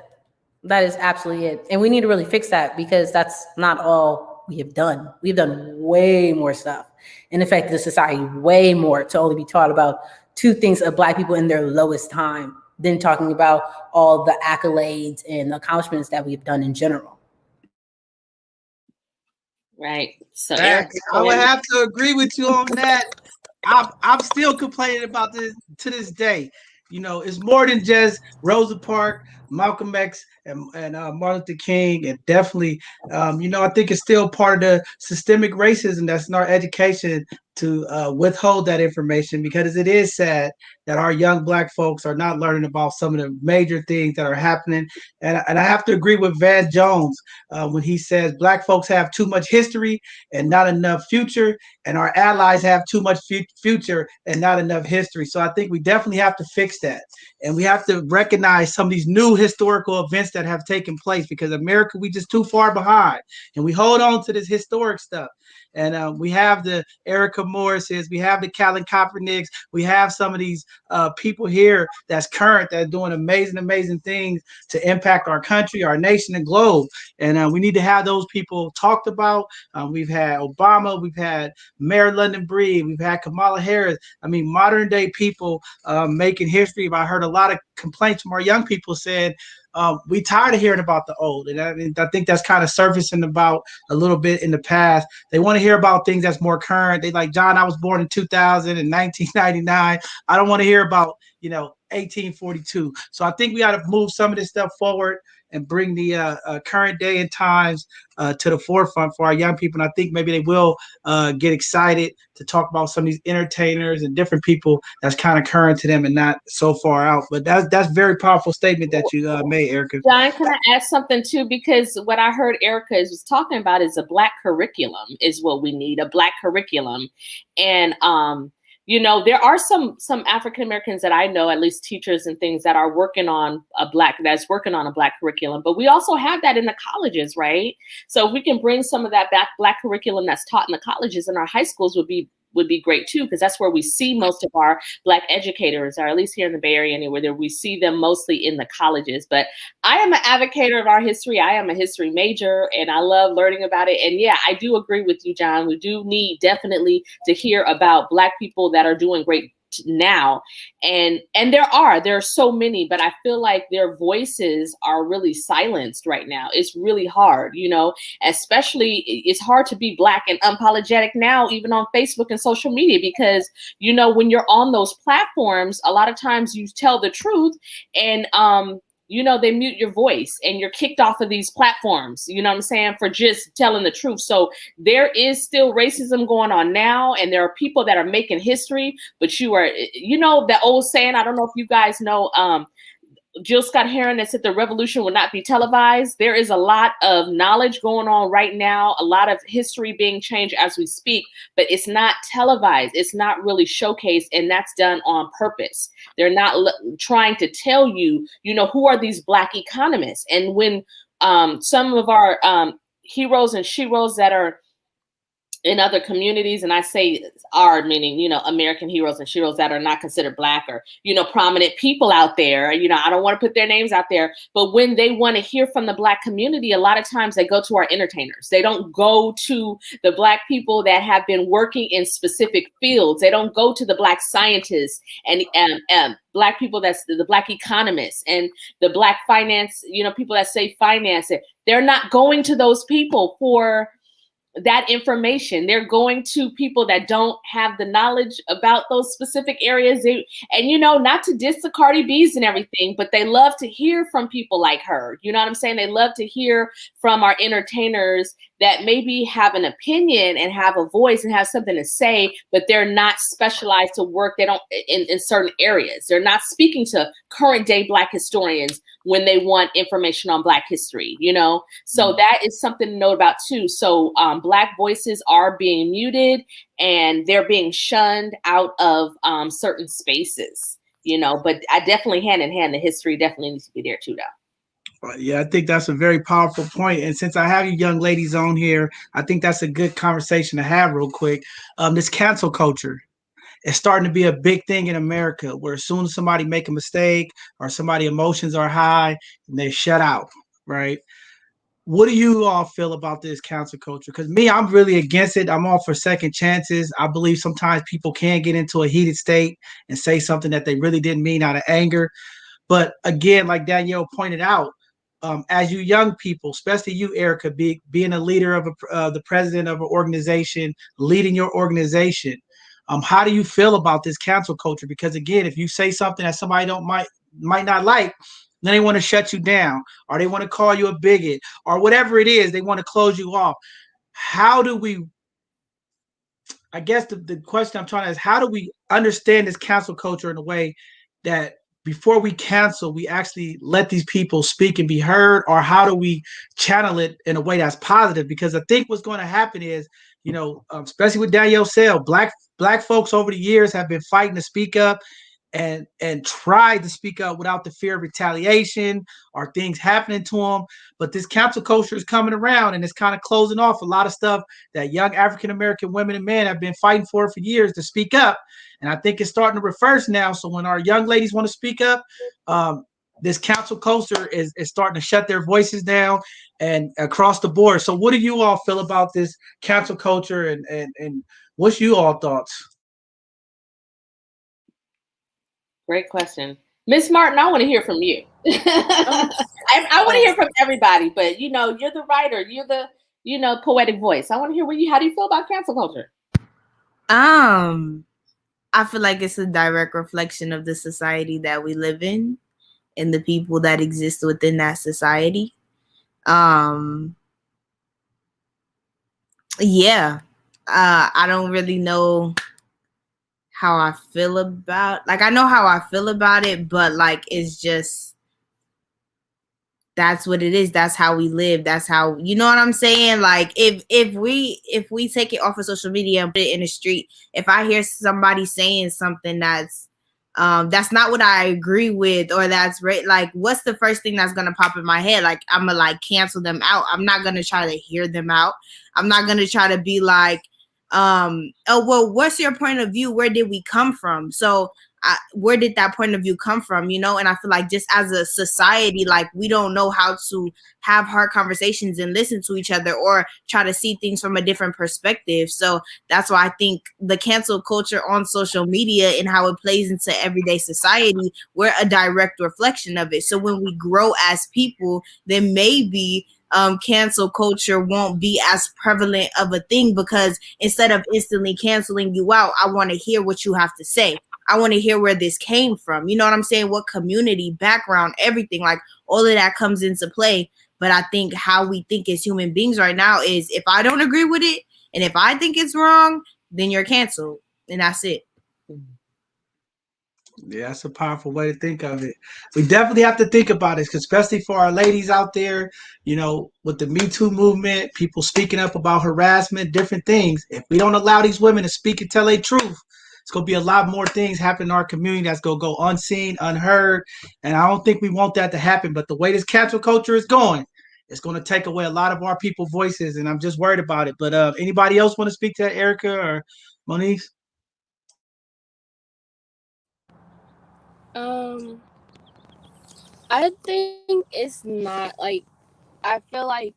That is absolutely it. And we need to really fix that because that's not all we have done. We've done way more stuff and affected the society way more to only be taught about two things of Black people in their lowest time than talking about all the accolades and accomplishments that we've done in general. Right. So I would have to agree with you on that. I'm still complaining about this to this day. You know, it's more than just Rosa Parks, Malcolm X, and Martin Luther King, and definitely, I think it's still part of the systemic racism that's in our education to withhold that information, because it is sad that our young Black folks are not learning about some of the major things that are happening. And I have to agree with Van Jones when he says Black folks have too much history and not enough future, and our allies have too much future and not enough history. So I think we definitely have to fix that. And we have to recognize some of these new historical events that have taken place, because America, we just too far behind. And we hold on to this historic stuff. And we have the Erika Morrises, we have the Calvin Kaepernicks, we have some of these people here that's current, that are doing amazing things to impact our country, our nation, and globe. And we need to have those people talked about. We've had Obama, we've had Mayor London Breed, we've had Kamala Harris. I mean, modern day people making history. I heard a lot of complaints from our young people said, we tired of hearing about the old. And I think that's kind of surfacing about a little bit in the past. They want to hear about things that's more current. They like, John, I was born in 2000 and 1999. I don't want to hear about, 1842. So I think we got to move some of this stuff forward and bring the current day and times to the forefront for our young people. And I think maybe they will get excited to talk about some of these entertainers and different people that's kind of current to them and not so far out. But that's a very powerful statement that you made, Erika. John, can I add something too? Because what I heard Erika was talking about is a Black curriculum is what we need, a Black curriculum. And you know, there are some African Americans that I know, at least teachers and things, that are working on a Black curriculum. But we also have that in the colleges, right? So if we can bring some of that Black curriculum that's taught in the colleges and our high schools would be great too, because that's where we see most of our Black educators, or at least here in the Bay Area anywhere, we see them mostly in the colleges. But I am an advocate of our history. I am a history major and I love learning about it. And yeah, I do agree with you, John. We do need definitely to hear about Black people that are doing great now. And there are so many, but I feel like their voices are really silenced right now. It's really hard, you know, especially it's hard to be Black and unapologetic now, even on Facebook and social media, because, you know, when you're on those platforms, a lot of times you tell the truth and, you know, they mute your voice and you're kicked off of these platforms, you know what I'm saying, for just telling the truth. So there is still racism going on now, and there are people that are making history, but you are, you know, the old saying, I don't know if you guys know, Jill Scott Heron that said the revolution will not be televised. There is a lot of knowledge going on right now, a lot of history being changed as we speak, but it's not televised. It's not really showcased, and that's done on purpose. They're not trying to tell you, you know, who are these Black economists. And when some of our heroes and sheroes that are in other communities, and I say are meaning, you know, American heroes and sheroes that are not considered Black, or, you know, prominent people out there, you know, I don't want to put their names out there, but when they want to hear from the Black community, a lot of times they go to our entertainers. They don't go to the Black people that have been working in specific fields. They don't go to the Black scientists and Black people, that's the Black economists and the Black finance, you know, people that say finance. They're not going to those people for that information. They're going to people that don't have the knowledge about those specific areas. And, you know, not to diss the Cardi B's and everything, but they love to hear from people like her. You know what I'm saying? They love to hear from our entertainers that maybe have an opinion and have a voice and have something to say, but they're not specialized to work. They don't in certain areas. They're not speaking to current day Black historians when they want information on Black history, you know? So that is something to know about too. So Black voices are being muted and they're being shunned out of certain spaces, you know, but I definitely hand in hand, the history definitely needs to be there too, though. Yeah, I think that's a very powerful point. And since I have you young ladies on here, I think that's a good conversation to have real quick. This cancel culture is starting to be a big thing in America, where as soon as somebody make a mistake or somebody emotions are high, they shut out, right? What do you all feel about this cancel culture? Because me, I'm really against it. I'm all for second chances. I believe sometimes people can get into a heated state and say something that they really didn't mean out of anger. But again, like Danielle pointed out, as you young people, especially you, Erika, being a leader of the president of an organization, leading your organization, how do you feel about this cancel culture? Because again, if you say something that somebody might not like, then they want to shut you down, or they want to call you a bigot, or whatever it is, they want to close you off. How do we? I guess the question I'm trying to ask: how do we understand this cancel culture in a way that before we cancel, we actually let these people speak and be heard, or how do we channel it in a way that's positive? Because I think what's going to happen is, you know, especially with Danielle Sale, black folks over the years have been fighting to speak up and tried to speak up without the fear of retaliation or things happening to them. But this cancel culture is coming around and it's kind of closing off a lot of stuff that young African-American women and men have been fighting for years to speak up. And I think it's starting to reverse now. So when our young ladies want to speak up, this cancel culture is starting to shut their voices down and across the board. So what do you all feel about this cancel culture and what's you all thoughts? Great question. Miss Martin, I want to hear from you. I want to hear from everybody, but you know, you're the writer, you're the, you know, poetic voice. I want to hear how do you feel about cancel culture? I feel like it's a direct reflection of the society that we live in and the people that exist within that society. Yeah. I don't really know how I feel about, like, I know how I feel about it, but like, it's just, that's what it is. That's how we live. That's how, you know what I'm saying? Like, if we take it off of social media and put it in the street, if I hear somebody saying something that's not what I agree with, or that's right, like, what's the first thing that's gonna pop in my head? Like, I'm gonna like cancel them out. I'm not gonna try to hear them out. I'm not gonna try to be like, oh well, what's your point of view? Where did we come from? So where did that point of view come from, you know? And I feel like just as a society, like, we don't know how to have hard conversations and listen to each other or try to see things from a different perspective. So that's why I think the cancel culture on social media and how it plays into everyday society, we're a direct reflection of it. So when we grow as people, then maybe cancel culture won't be as prevalent of a thing, because instead of instantly canceling you out, I want to hear what you have to say. I want to hear where this came from. You know what I'm saying? What community, background, everything, like, all of that comes into play. But I think how we think as human beings right now is, if I don't agree with it and if I think it's wrong, then you're canceled. And that's it. Yeah, that's a powerful way to think of it. We definitely have to think about it, especially for our ladies out there, you know, with the Me Too movement, people speaking up about harassment, different things. If we don't allow these women to speak and tell their truth, it's going to be a lot more things happening in our community that's going to go unseen, unheard. And I don't think we want that to happen. But the way this cancel culture is going, it's going to take away a lot of our people's voices. And I'm just worried about it. But anybody else want to speak to that, Erika or Monique? I think it's not like, I feel like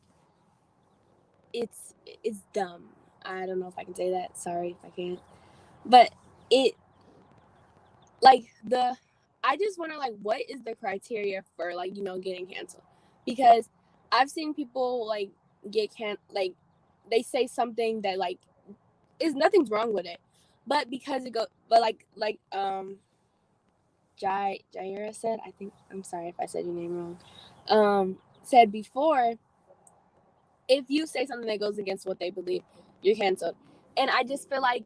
it's dumb. I don't know if I can say that. Sorry if I can't. But it, like, I just wonder, like, what is the criteria for, like, getting canceled? Because I've seen people like like, they say something that, like, is nothing's wrong with it, but because it go, but like Jaira said, I think, I'm sorry if I said your name wrong, said before, if you say something that goes against what they believe, you're canceled. And I just feel like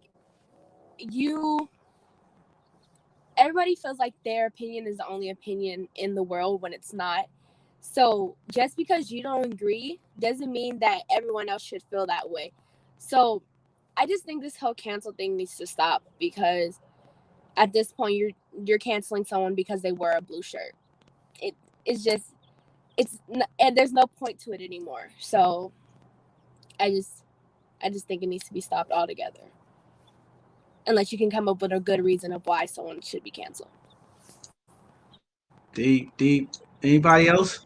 everybody feels like their opinion is the only opinion in the world, when it's not. So just because you don't agree doesn't mean that everyone else should feel that way. So I just think this whole cancel thing needs to stop, because at this point you're canceling someone because they wear a blue shirt. It's just, and there's no point to it anymore. So I just think it needs to be stopped altogether, unless you can come up with a good reason of why someone should be canceled. Deep, deep. Anybody else?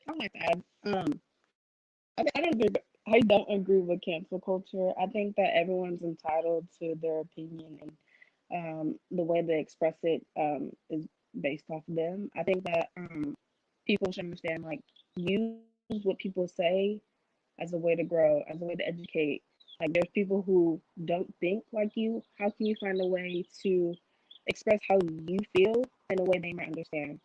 I like to add. I don't agree with cancel culture. I think that everyone's entitled to their opinion, and the way they express it is based off of them. I think that people should understand, like, use what people say as a way to grow, as a way to educate. Like, there's people who don't think like you. How can you find a way to express how you feel in a way they might understand?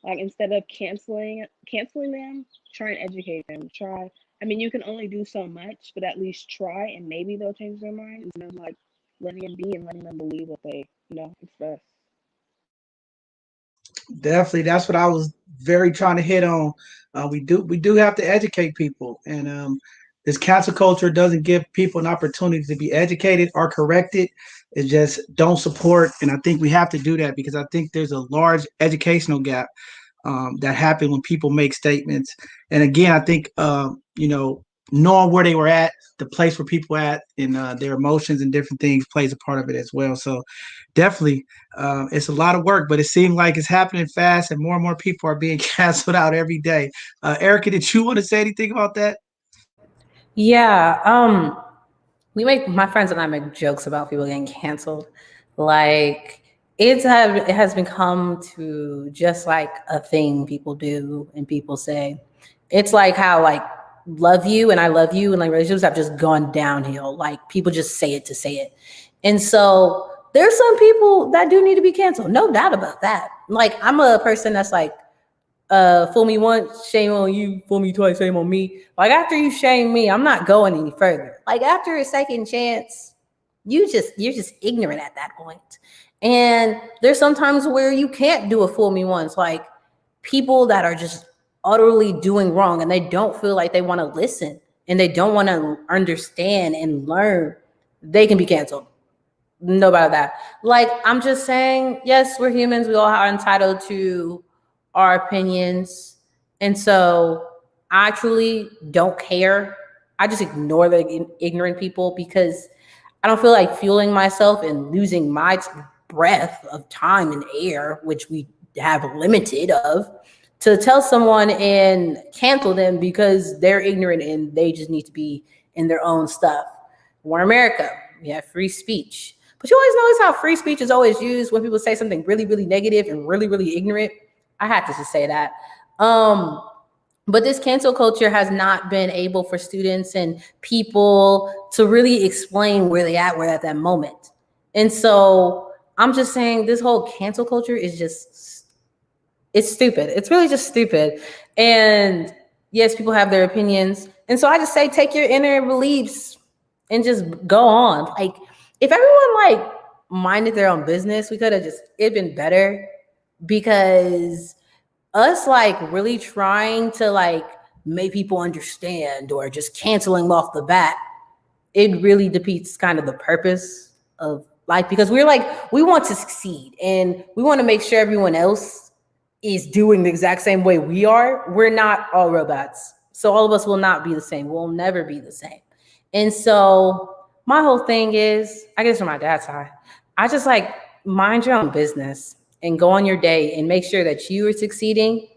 Like, instead of canceling them, try and educate them. Try. I mean, you can only do so much, but at least try, and maybe they'll change their mind instead of, like, letting them be and letting them believe what they, express. Definitely, that's what I was very trying to hit on. We do have to educate people, and this cancel culture doesn't give people an opportunity to be educated or corrected. It just don't support, and I think we have to do that because I think there's a large educational gap that happen when people make statements. And again, I think knowing where they were at, the place where people at, and their emotions and different things plays a part of it as well. So definitely, it's a lot of work, but it seems like it's happening fast, and more people are being canceled out every day. Erika, did you want to say anything about that? Yeah, my friends and I make jokes about people getting canceled. Like, it has become to just like a thing people do and people say. It's like how, like, love you and I love you, and like relationships have just gone downhill. Like people just say it to say it. And so there's some people that do need to be canceled. No doubt about that. Like I'm a person that's like, fool me once, shame on you, fool me twice, shame on me. Like after you shame me, I'm not going any further. Like after a second chance, you're just ignorant at that point. And there's sometimes where you can't do a fool me once. Like people that are just utterly doing wrong and they don't feel like they want to listen and they don't want to understand and learn, they can be canceled. No about that. Like I'm just saying, yes, we're humans. We all are entitled to our opinions. And so I truly don't care. I just ignore the ignorant people because I don't feel like fueling myself and losing my breath of time and air, which we have limited of, to tell someone and cancel them because they're ignorant and they just need to be in their own stuff. We're America. We have free speech. But you always notice how free speech is always used when people say something really, really negative and really, really ignorant. I had to just say that. But this cancel culture has not been able for students and people to really explain where they were at that moment. And so I'm just saying this whole cancel culture is just, it's stupid. It's really just stupid. And yes, people have their opinions. And so I just say, take your inner beliefs and just go on. Like if everyone like minded their own business, we could have just, it'd been better, because us like really trying to like make people understand or just canceling off the bat, it really defeats kind of the purpose of life, because we're like, we want to succeed and we want to make sure everyone else is doing the exact same way we are. We're not all robots. So all of us will not be the same. We'll never be the same. And so my whole thing is, I guess from my dad's side, I just like mind your own business and go on your day and make sure that you are succeeding,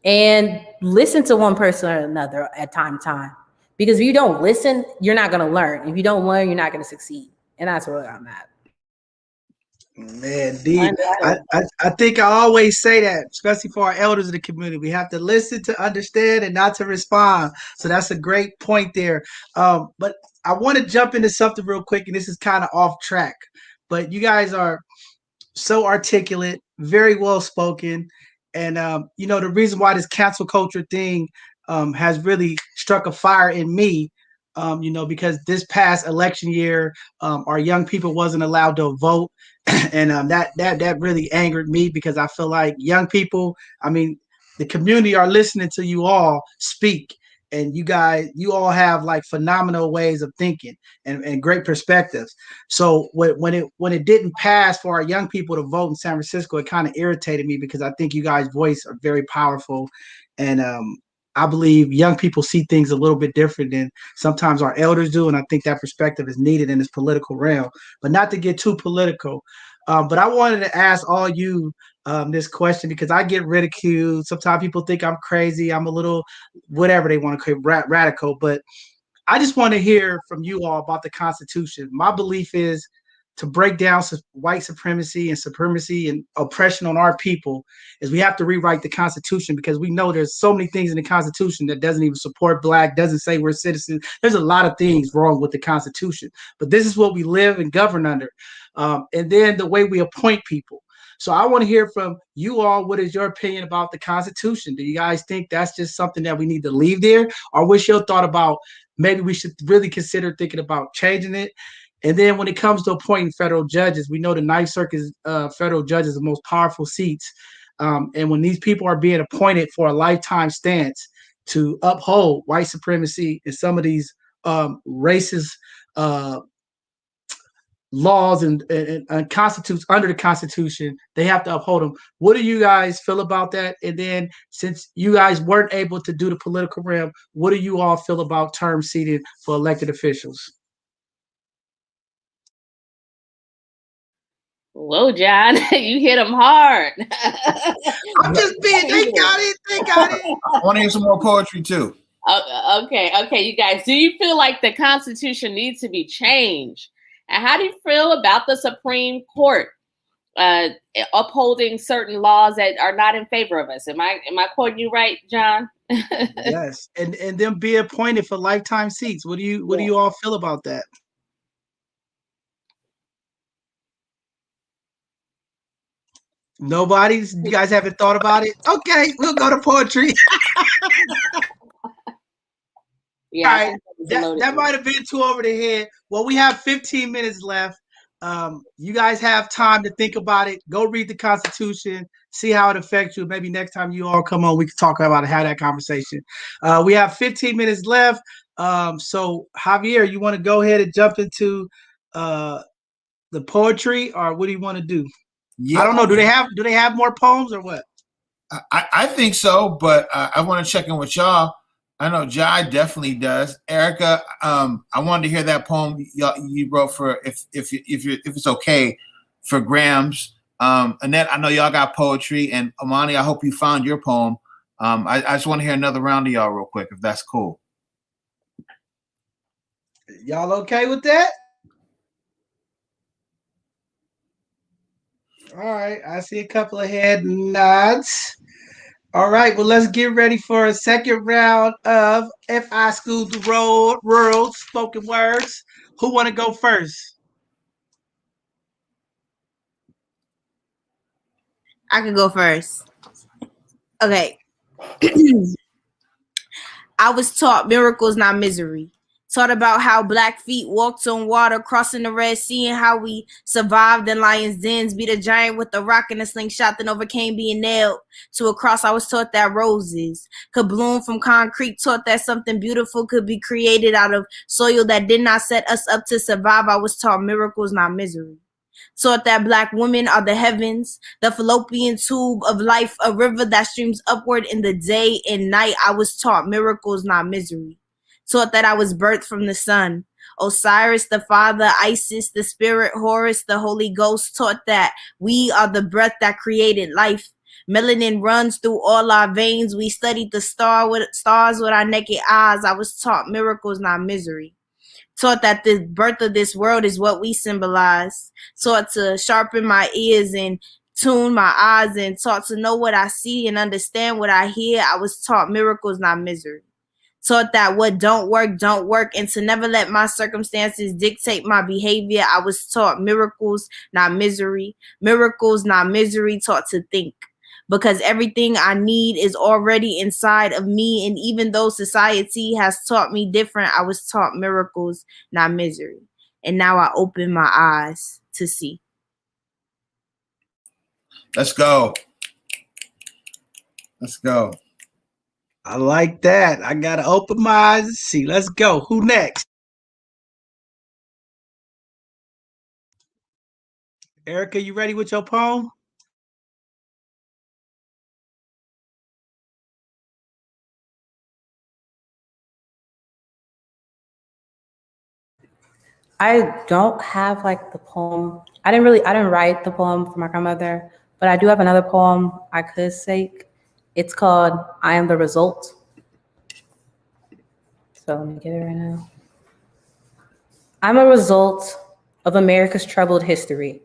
and listen to one person or another at time to time. Because if you don't listen, you're not going to learn. If you don't learn, you're not going to succeed. And that's where I'm at. Man, deep. I think I always say that, especially for our elders of the community. We have to listen to understand and not to respond. So that's a great point there. But I want to jump into something real quick, and this is kind of off track. But you guys are so articulate, very well spoken, and the reason why this cancel culture thing has really struck a fire in me, because this past election year, our young people wasn't allowed to vote, and that really angered me, because I feel like young people, I mean, the community are listening to you all speak, and you all have like phenomenal ways of thinking and great perspectives. So when it didn't pass for our young people to vote in San Francisco, it kind of irritated me, because I think you guys' voice are very powerful, and I believe young people see things a little bit different than sometimes our elders do, and I think that perspective is needed in this political realm. But not to get too political, but I wanted to ask all you this question, because I get ridiculed. Sometimes people think I'm crazy. I'm a little whatever they want to call radical, but I just want to hear from you all about the Constitution. My belief is to break down white supremacy and oppression on our people is we have to rewrite the Constitution, because we know there's so many things in the Constitution that doesn't even support Black, doesn't say we're citizens. There's a lot of things wrong with the Constitution, but this is what we live and govern under. And then the way we appoint people. So I want to hear from you all. What is your opinion about the Constitution? Do you guys think that's just something that we need to leave there? Or what's your thought about maybe we should really consider thinking about changing it? And then when it comes to appointing federal judges, we know the Ninth Circuit federal judges are the most powerful seats. And when these people are being appointed for a lifetime stance to uphold white supremacy and some of these racist laws and constitutes under the Constitution, they have to uphold them. What do you guys feel about that? And then since you guys weren't able to do the political realm, what do you all feel about term seating for elected officials? Whoa, John, you hit them hard. I'm just being, they got it. I want to hear some more poetry too. Okay, you guys, do you feel like the Constitution needs to be changed? And how do you feel about the Supreme Court upholding certain laws that are not in favor of us? Am I quoting you right, John? Yes, and them being appointed for lifetime seats. What do you all feel about that? Nobody's. You guys haven't thought about it? Okay, we'll go to poetry. Yeah, All I right, think that was a loaded that one. might have been too over the head. Well, we have 15 minutes left. You guys have time to think about it. Go read the Constitution, see how it affects you. Maybe next time you all come on, we can talk about it, have that conversation. We have 15 minutes left. So Javier, you want to go ahead and jump into the poetry, or what do you want to do? Yeah, I don't know. Do they have more poems or what? I think so, but I want to check in with y'all. I know Jai definitely does. Erika, I wanted to hear that poem you wrote for if it's okay for Grams. Annette, I know y'all got poetry, and Amani, I hope you found your poem. I just want to hear another round of y'all real quick, if that's cool. Y'all okay with that? All right, I see a couple of head nods. All right, well, let's get ready for a second round of If I Schooled the World spoken words. Who want to go first? I can go first. Okay. I was taught miracles, not misery. Taught about how black feet walked on water, crossing the Red Sea, and how we survived in lions' dens, beat a giant with a rock and a slingshot, then overcame being nailed to a cross. I was taught that roses could bloom from concrete, taught that something beautiful could be created out of soil that did not set us up to survive. I was taught miracles, not misery. Taught that black women are the heavens, the fallopian tube of life, a river that streams upward in the day and night. I was taught miracles, not misery. Taught that I was birthed from the sun. Osiris, the father, Isis, the spirit, Horus, the Holy Ghost. Taught that we are the breath that created life. Melanin runs through all our veins. We studied the stars with our naked eyes. I was taught miracles, not misery. Taught that the birth of this world is what we symbolize. Taught to sharpen my ears and tune my eyes, and taught to know what I see and understand what I hear. I was taught miracles, not misery. Taught that what don't work, and to never let my circumstances dictate my behavior. I was taught miracles, not misery. Miracles, not misery. Taught to think, because everything I need is already inside of me. And even though society has taught me different, I was taught miracles, not misery. And now I open my eyes to see. Let's go. Let's go. I like that. I got to open my eyes and see. Let's go. Who next? Erika, you ready with your poem? I don't have like the poem. I didn't write the poem for my grandmother, but I do have another poem I could say. It's called I Am the Result. So let me get it right now. I'm a result of America's troubled history.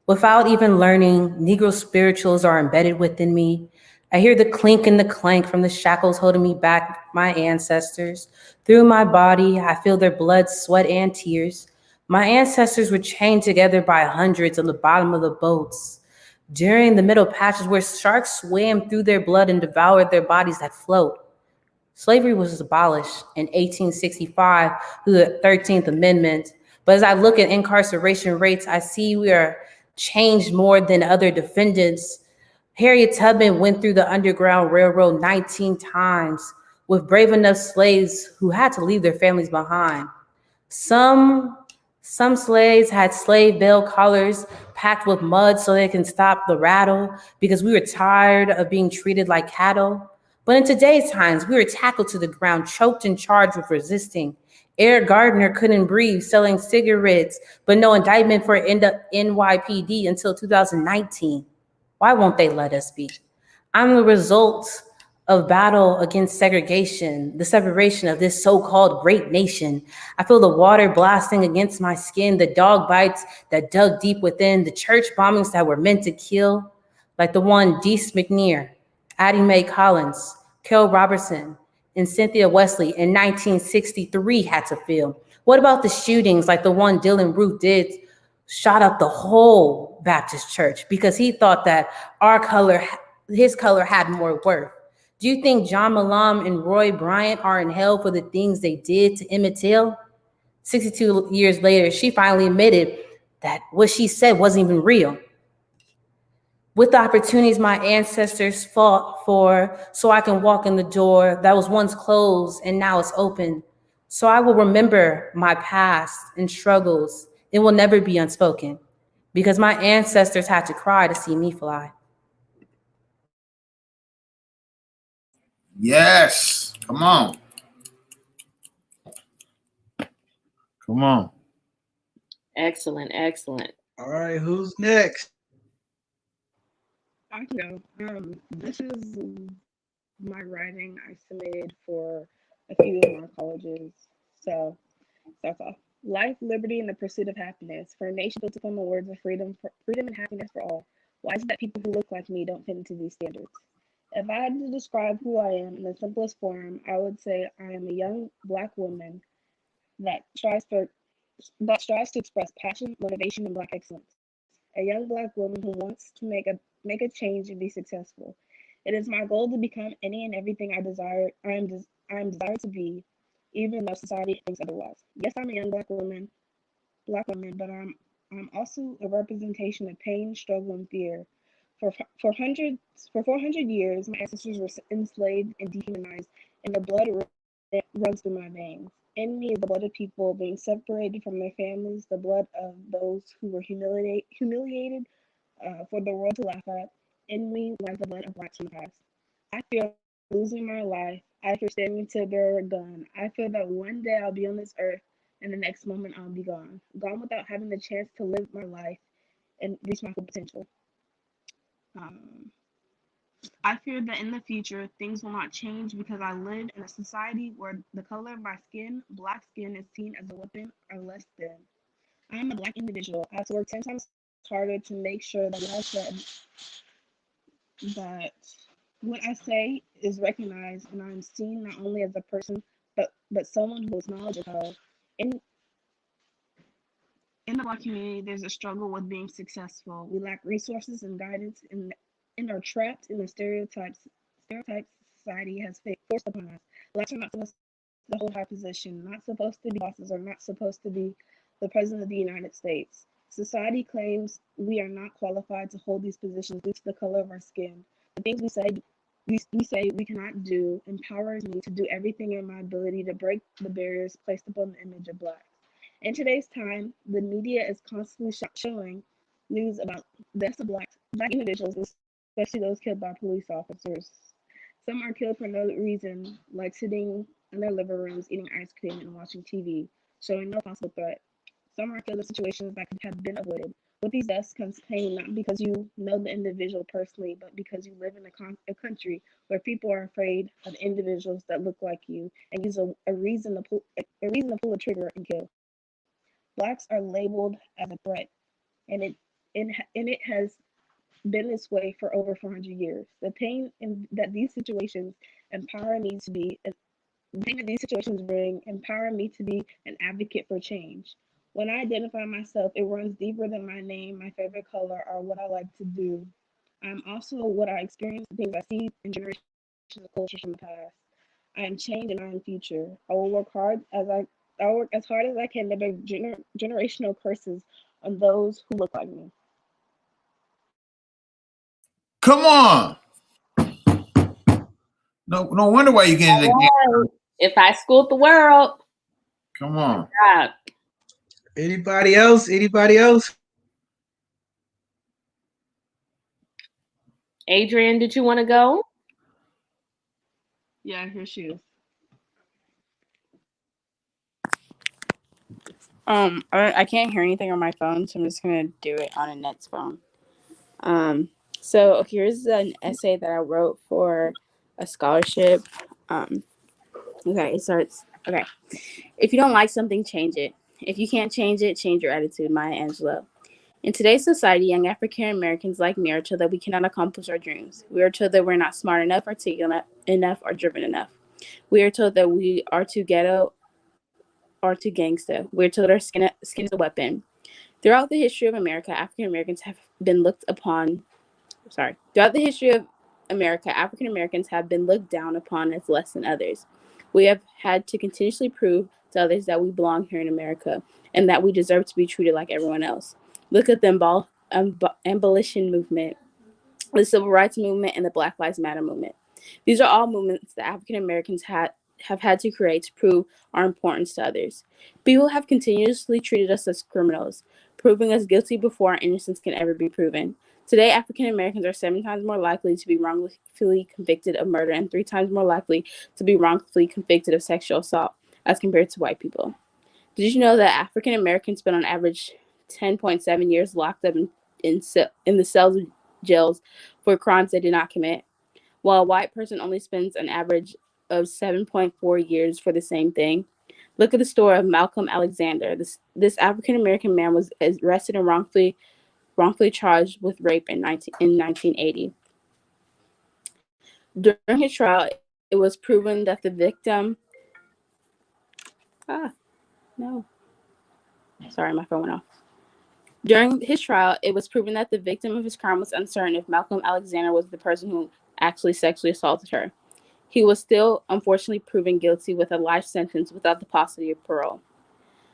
Without even learning, Negro spirituals are embedded within me. I hear the clink and the clank from the shackles holding me back, my ancestors. Through my body, I feel their blood, sweat, and tears. My ancestors were chained together by hundreds on the bottom of the boats. During the middle patches where sharks swam through their blood and devoured their bodies that float. Slavery was abolished in 1865 through the 13th Amendment. But as I look at incarceration rates, I see we are changed more than other defendants. Harriet Tubman went through the Underground Railroad 19 times with brave enough slaves who had to leave their families behind. Some slaves had slave bell collars packed with mud so they can stop the rattle because we were tired of being treated like cattle. But in today's times, we were tackled to the ground, choked and charged with resisting. Eric Gardner couldn't breathe, selling cigarettes, but no indictment for NYPD until 2019. Why won't they let us be? I'm the result of battle against segregation, the separation of this so-called great nation. I feel the water blasting against my skin, the dog bites that dug deep within, the church bombings that were meant to kill, like the one Deese McNear, Addie Mae Collins, Carol Robertson and Cynthia Wesley in 1963 had to feel? What about the shootings like the one Dylan Roof did, shot up the whole Baptist church because he thought that his color had more worth? Do you think John Malam and Roy Bryant are in hell for the things they did to Emmett Till? 62 years later, she finally admitted that what she said wasn't even real. With the opportunities my ancestors fought for, so I can walk in the door that was once closed and now it's open. So I will remember my past and struggles. It will never be unspoken because my ancestors had to cry to see me fly. Yes. Come on. Come on. Excellent, excellent. All right, who's next? I can go. This is my writing I submitted for a few of my colleges. So, starts off. Life, liberty, and the pursuit of happiness. For a nation built upon the words of freedom and happiness for all. Why is it that people who look like me don't fit into these standards? If I had to describe who I am in the simplest form, I would say I am a young Black woman that strives to express passion, motivation, and Black excellence. A young Black woman who wants to make a change and be successful. It is my goal to become any and everything I am desired to be, even though society thinks otherwise. Yes, I'm a young Black woman, but I'm also a representation of pain, struggle, and fear. For 400 years, my ancestors were enslaved and dehumanized, and the blood runs through my veins. In me is the blood of people being separated from their families, the blood of those who were humiliated for the world to laugh at. In me lies the blood of Blacks from the past. I fear losing my life. I fear standing to bear a gun. I fear that one day I'll be on this earth and the next moment I'll be gone. Gone without having the chance to live my life and reach my full potential. I fear that in the future things will not change because I live in a society where the color of my skin, Black skin, is seen as a weapon or less than. I am a Black individual. I have to work 10 times harder to make sure that what I say is recognized and I'm seen not only as a person but someone who has knowledge of color. In the Black community, there's a struggle with being successful. We lack resources and guidance and are trapped in the stereotypes society has forced upon us. Blacks are not supposed to hold high position, not supposed to be bosses, or not supposed to be the president of the United States. Society claims we are not qualified to hold these positions due to the color of our skin. The things we say we cannot do empowers me to do everything in my ability to break the barriers placed upon the image of Black. In today's time, the media is constantly showing news about deaths of Black individuals, especially those killed by police officers. Some are killed for no reason, like sitting in their living rooms eating ice cream and watching TV, showing no possible threat. Some are killed in situations that could have been avoided. With these deaths comes pain, not because you know the individual personally, but because you live in a country where people are afraid of individuals that look like you and use a reason to pull a trigger and kill. Blacks are labeled as a threat, and it has been this way for over 400 years. The pain that these situations empower me to be, the pain that these situations bring empower me to be an advocate for change. When I identify myself, it runs deeper than my name, my favorite color, or what I like to do. I'm also what I experience, the things I see in generations of cultures from the past. I am change and I am future. I will work as hard as I can to break generational curses on those who look like me. Come on. No wonder why you're getting the If I schooled the world. Come on. God. Anybody else? Anybody else? Adrian, did you want to go? Yeah, here she is. I can't hear anything on my phone, so I'm just gonna do it on Annette's phone. So here's an essay that I wrote for a scholarship. Okay, it starts. Okay, if you don't like something, change it. If you can't change it, change your attitude. Maya Angelou. In today's society, young African Americans like me are told that we cannot accomplish our dreams. We are told that we're not smart enough, articulate enough, or driven enough. We are told that we are too ghetto or too gangsta. We're told our skin is a weapon. Throughout the history of America, African Americans have been looked upon. Throughout the history of America, African Americans have been looked down upon as less than others. We have had to continuously prove to others that we belong here in America and that we deserve to be treated like everyone else. Look at the abolition movement, the Civil Rights Movement, and the Black Lives Matter movement. These are all movements that African Americans have had to create to prove our importance to others. People have continuously treated us as criminals, proving us guilty before our innocence can ever be proven. Today, African Americans are 7 times more likely to be wrongfully convicted of murder and 3 times more likely to be wrongfully convicted of sexual assault as compared to white people. Did you know that African Americans spend on average 10.7 years locked up in the cells of jails for crimes they did not commit, while a white person only spends an average of 7.4 years for the same thing? Look at the story of Malcolm Alexander. This African American man was arrested and wrongfully charged with rape in 1980. During his trial, it was proven that the victim. Sorry, my phone went off. During his trial, it was proven that the victim of his crime was uncertain if Malcolm Alexander was the person who actually sexually assaulted her. He was still, unfortunately, proven guilty with a life sentence without the possibility of parole.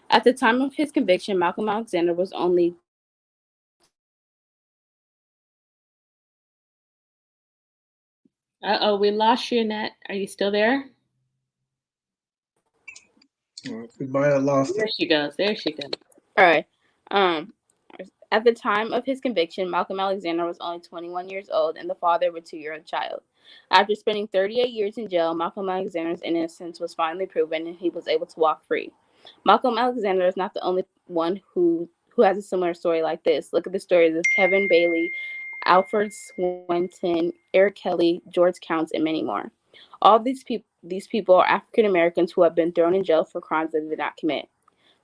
At the time of his conviction, Malcolm Alexander was only Uh-oh, we lost you, Annette. Are you still there? We might have lost There it. she goes. There she goes. All right. At the time of his conviction, Malcolm Alexander was only 21 years old and the father of a 2-year-old child. After spending 38 years in jail, Malcolm Alexander's innocence was finally proven and he was able to walk free. Malcolm Alexander is not the only one who has a similar story like this. Look at the stories of Kevin Bailey, Alfred Swinton, Eric Kelly, George Counts, and many more. All these people are African Americans who have been thrown in jail for crimes they did not commit.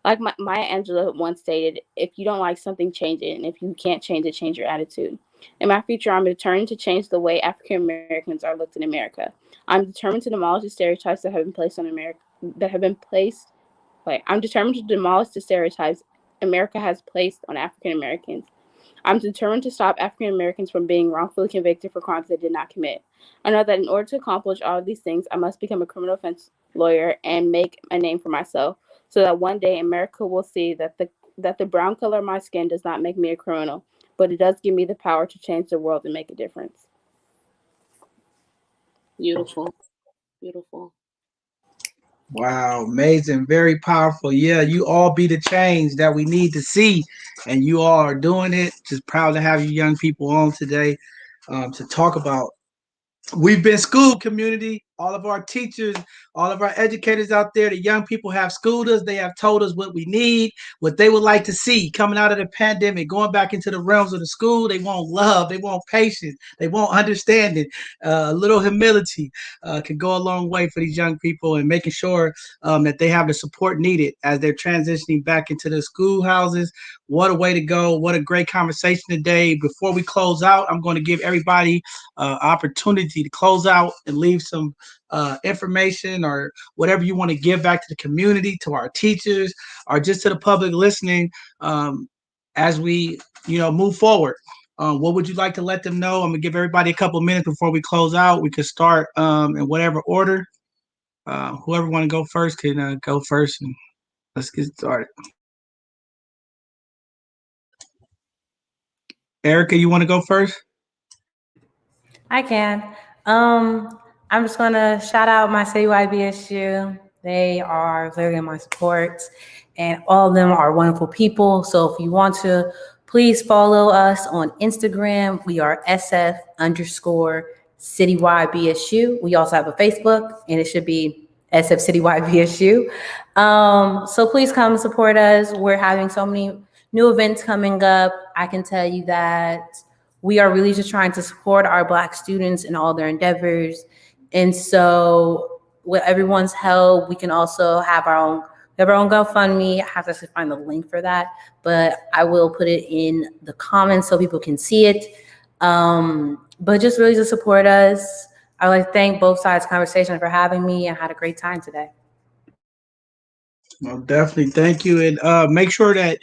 Like Maya Angelou once stated, if you don't like something, change it. And if you can't change it, change your attitude. In my future, I'm determined to change the way African Americans are looked in America. I'm determined to demolish the stereotypes that have been placed on America. I'm determined to demolish the stereotypes America has placed on African Americans. I'm determined to stop African Americans from being wrongfully convicted for crimes they did not commit. I know that in order to accomplish all of these things, I must become a criminal defense lawyer and make a name for myself, so that one day America will see that the brown color of my skin does not make me a criminal, but it does give me the power to change the world and make a difference. Beautiful. Beautiful. Wow, amazing, very powerful. Yeah, you all be the change that we need to see, and you all are doing it. Just proud to have you young people on today to talk about. We've been school community. All of our teachers, all of our educators out there, the young people have schooled us. They have told us what we need, what they would like to see coming out of the pandemic, going back into the realms of the school. They want love. They want patience. They want understanding. A little humility can go a long way for these young people and making sure that they have the support needed as they're transitioning back into the schoolhouses. What a way to go. What a great conversation today. Before we close out, I'm going to give everybody opportunity to close out and leave some information or whatever you want to give back to the community, to our teachers, or just to the public listening as we move forward. What would you like to let them know? I'm gonna give everybody a couple of minutes before we close out. We can start in whatever order. Whoever want to go first can go first, and let's get started. Erika, you want to go first? I can. I'm just gonna shout out my citywide BSU. They are clearly my support, and all of them are wonderful people. So if you want to, please follow us on Instagram. We are SF_citywide BSU. We also have a Facebook, and it should be SF Citywide BSU. So please come support us. We're having so many new events coming up. I can tell you that we are really just trying to support our Black students in all their endeavors. And so with everyone's help, we can also have our own We have our own GoFundMe. I have to actually find the link for that, but I will put it in the comments so people can see it. But just really to support us. I would like to thank both sides conversation for having me. I had a great time today. Well, definitely. Thank you. And make sure that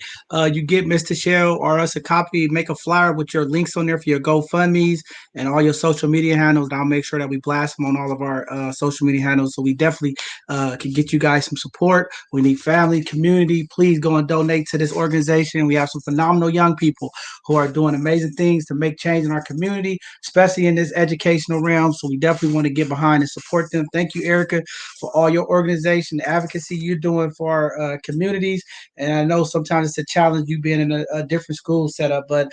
you get Miss Tichelle or us a copy, make a flyer with your links on there for your GoFundMe's and all your social media handles. And I'll make sure that we blast them on all of our social media handles. So we definitely can get you guys some support. We need family, community. Please go and donate to this organization. We have some phenomenal young people who are doing amazing things to make change in our community, especially in this educational realm. So we definitely want to get behind and support them. Thank you, Erika, for all your organization, advocacy you're doing for our communities. And I know sometimes it's a challenge you being in a different school setup, but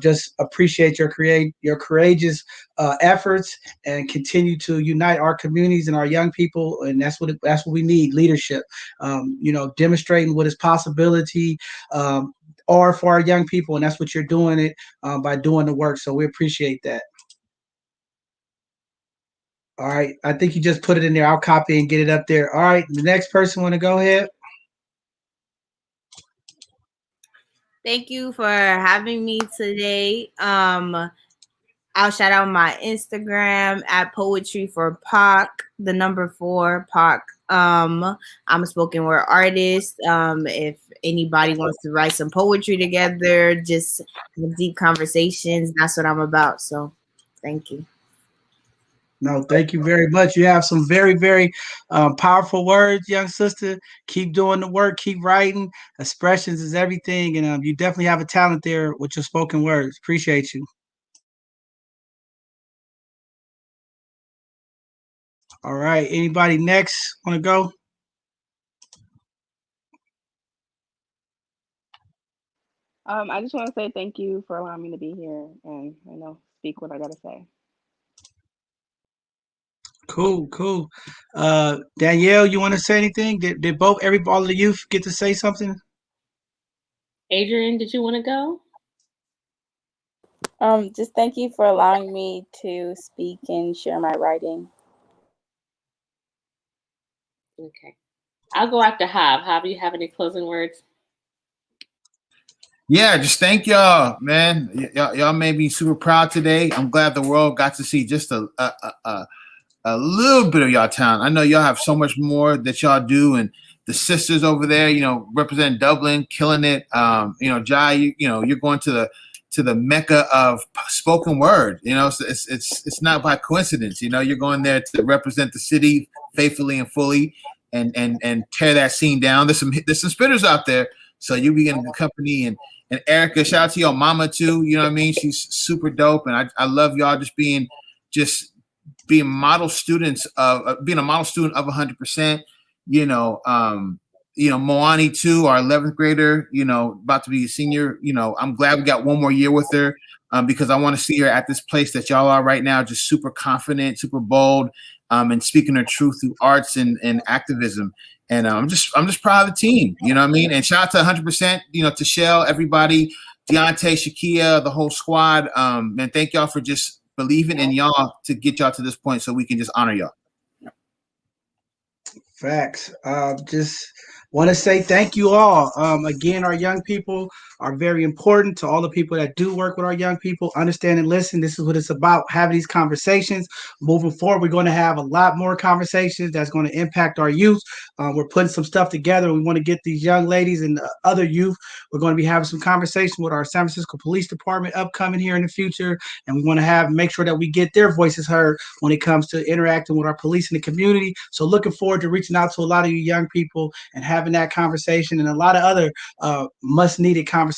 just appreciate your courageous efforts and continue to unite our communities and our young people. And that's what we need: leadership. Demonstrating what is possibility. Are for our young people, and that's what you're doing it by doing the work. So we appreciate that. All right, I think you just put it in there. I'll copy and get it up there. All right, the next person want to go ahead. Thank you for having me today. I'll shout out my Instagram at Poetry for Pac, the number 4 Pac. I'm a spoken word artist. If anybody wants to write some poetry together, just have deep conversations, that's what I'm about. So thank you. No, thank you very much. You have some very, very powerful words, young sister. Keep doing the work, keep writing. Expressions is everything. And you definitely have a talent there with your spoken words. Appreciate you. All right. Anybody next want to go? I just want to say thank you for allowing me to be here and speak what I gotta say. Cool, cool. Danielle, you want to say anything? Did all of the youth get to say something? Adrian, did you want to go? Just thank you for allowing me to speak and share my writing. Okay. I'll go after Hav. Hav, you have any closing words? Yeah, just thank y'all, man. Y'all made me super proud today. I'm glad the world got to see just a little bit of y'all talent. I know y'all have so much more that y'all do, and the sisters over there, represent Dublin, killing it. Jai, you're going to the mecca of spoken word. It's not by coincidence. You're going there to represent the city faithfully and fully, and tear that scene down. There's some spitters out there, so you'll be getting the company. And Erika, shout out to your mama too. You know what I mean? She's super dope, and I love y'all being model students of being a model student of 100%. Moani too, our 11th grader, about to be a senior. I'm glad we got one more year with her, because I want to see her at this place that y'all are right now, just super confident, super bold, and speaking her truth through arts and activism. And I'm just proud of the team. You know what I mean? And shout out to 100%, Tichelle, everybody, Deontay, Shakia, the whole squad. And thank y'all for just believing in y'all to get y'all to this point so we can just honor y'all. Facts. Just want to say thank you all. Again, our young people are very important. To all the people that do work with our young people, understand and listen. This is what it's about, having these conversations. Moving forward, we're going to have a lot more conversations that's going to impact our youth. We're putting some stuff together. We want to get these young ladies and other youth. We're going to be having some conversation with our San Francisco Police Department upcoming here in the future. And we want to make sure that we get their voices heard when it comes to interacting with our police in the community. So looking forward to reaching out to a lot of you young people and having that conversation and a lot of other much needed conversations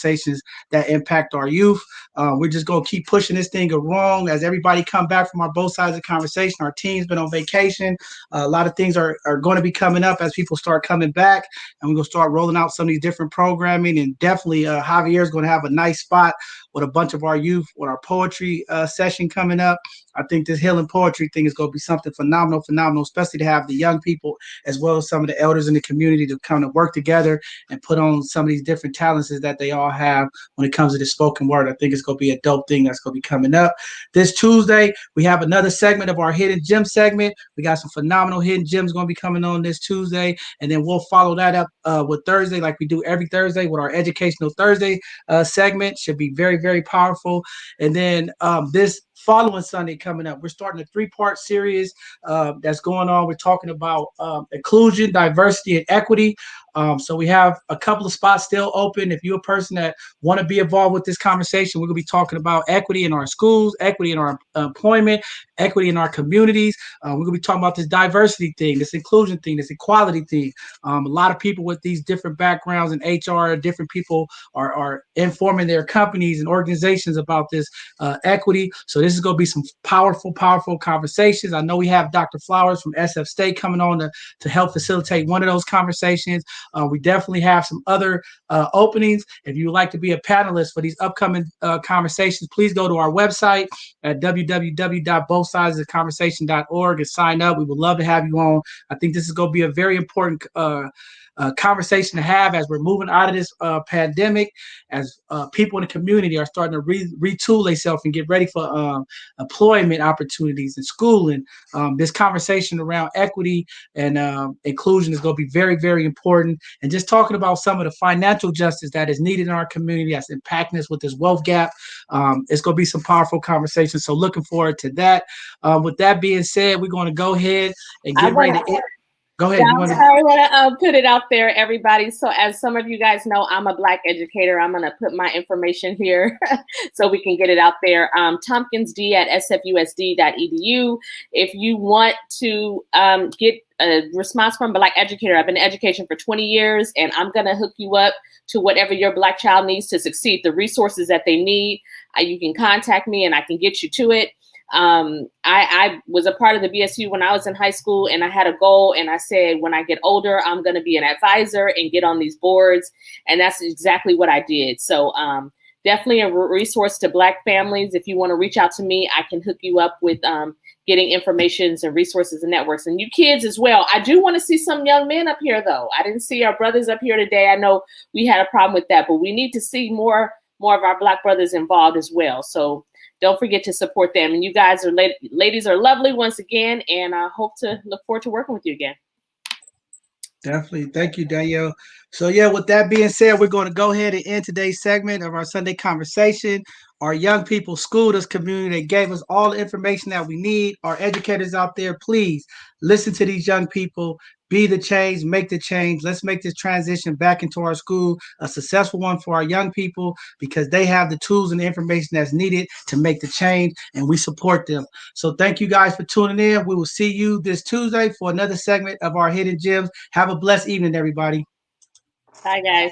that impact our youth. We're just going to keep pushing this thing along as everybody come back from our both sides of the conversation. Our team's been on vacation. A lot of things are going to be coming up as people start coming back, and we're going to start rolling out some of these different programming. And definitely Javier is going to have a nice spot with a bunch of our youth with our poetry session coming up. I think this healing poetry thing is going to be something phenomenal, especially to have the young people as well as some of the elders in the community to come come to work together and put on some of these different talents that they all have when it comes to the spoken word. I think it's going to be a dope thing that's going to be coming up. This Tuesday, we have another segment of our Hidden Gem segment. We got some phenomenal hidden gems going to be coming on this Tuesday, and then we'll follow that up with Thursday, like we do every Thursday with our Educational Thursday segment. Should be very, very powerful. And then this following Sunday coming up, we're starting a 3-part series that's going on. We're talking about inclusion, diversity, and equity. So we have a couple of spots still open. If you're a person that want to be involved with this conversation, we're going to be talking about equity in our schools, equity in our employment, equity in our communities. We're going to be talking about this diversity thing, this inclusion thing, this equality thing. A lot of people with these different backgrounds in HR, different people are informing their companies and organizations about this equity. So this is going to be some powerful, powerful conversations. I know we have Dr. Flowers from SF State coming on to help facilitate one of those conversations. We definitely have some other openings. If you would like to be a panelist for these upcoming conversations, please go to our website at www.bothsidesoftheconversation.org and sign up. We would love to have you on. I think this is going to be a very important conversation to have as we're moving out of this pandemic, as people in the community are starting to retool themselves and get ready for employment opportunities and schooling. This conversation around equity and inclusion is going to be very, very important. And just talking about some of the financial justice that is needed in our community that's impacting us with this wealth gap. It's going to be some powerful conversations. So looking forward to that. With that being said, we're going to go ahead and get ready to go ahead. Yeah, I want to put it out there, everybody. So as some of you guys know, I'm a Black educator. I'm going to put my information here so we can get it out there. TompkinsD@sfusd.edu. If you want to get a response from a Black educator, I've been in education for 20 years, and I'm going to hook you up to whatever your Black child needs to succeed, the resources that they need. You can contact me and I can get you to it. I was a part of the BSU when I was in high school, and I had a goal, and I said, when I get older, I'm going to be an advisor and get on these boards. And that's exactly what I did. So, definitely a resource to Black families. If you want to reach out to me, I can hook you up with, getting informations and resources and networks, and you kids as well. I do want to see some young men up here though. I didn't see our brothers up here today. I know we had a problem with that, but we need to see more of our Black brothers involved as well. So don't forget to support them. And you guys are ladies are lovely once again, and I hope to look forward to working with you again. Definitely. Thank you, Danielle. So yeah, with that being said, we're going to go ahead and end today's segment of our Sunday conversation. Our young people schooled us community. They gave us all the information that we need. Our educators out there, please listen to these young people. Be the change, make the change. Let's make this transition back into our school a successful one for our young people, because they have the tools and the information that's needed to make the change, and we support them. So thank you guys for tuning in. We will see you this Tuesday for another segment of our Hidden Gems. Have a blessed evening, everybody. Bye, guys.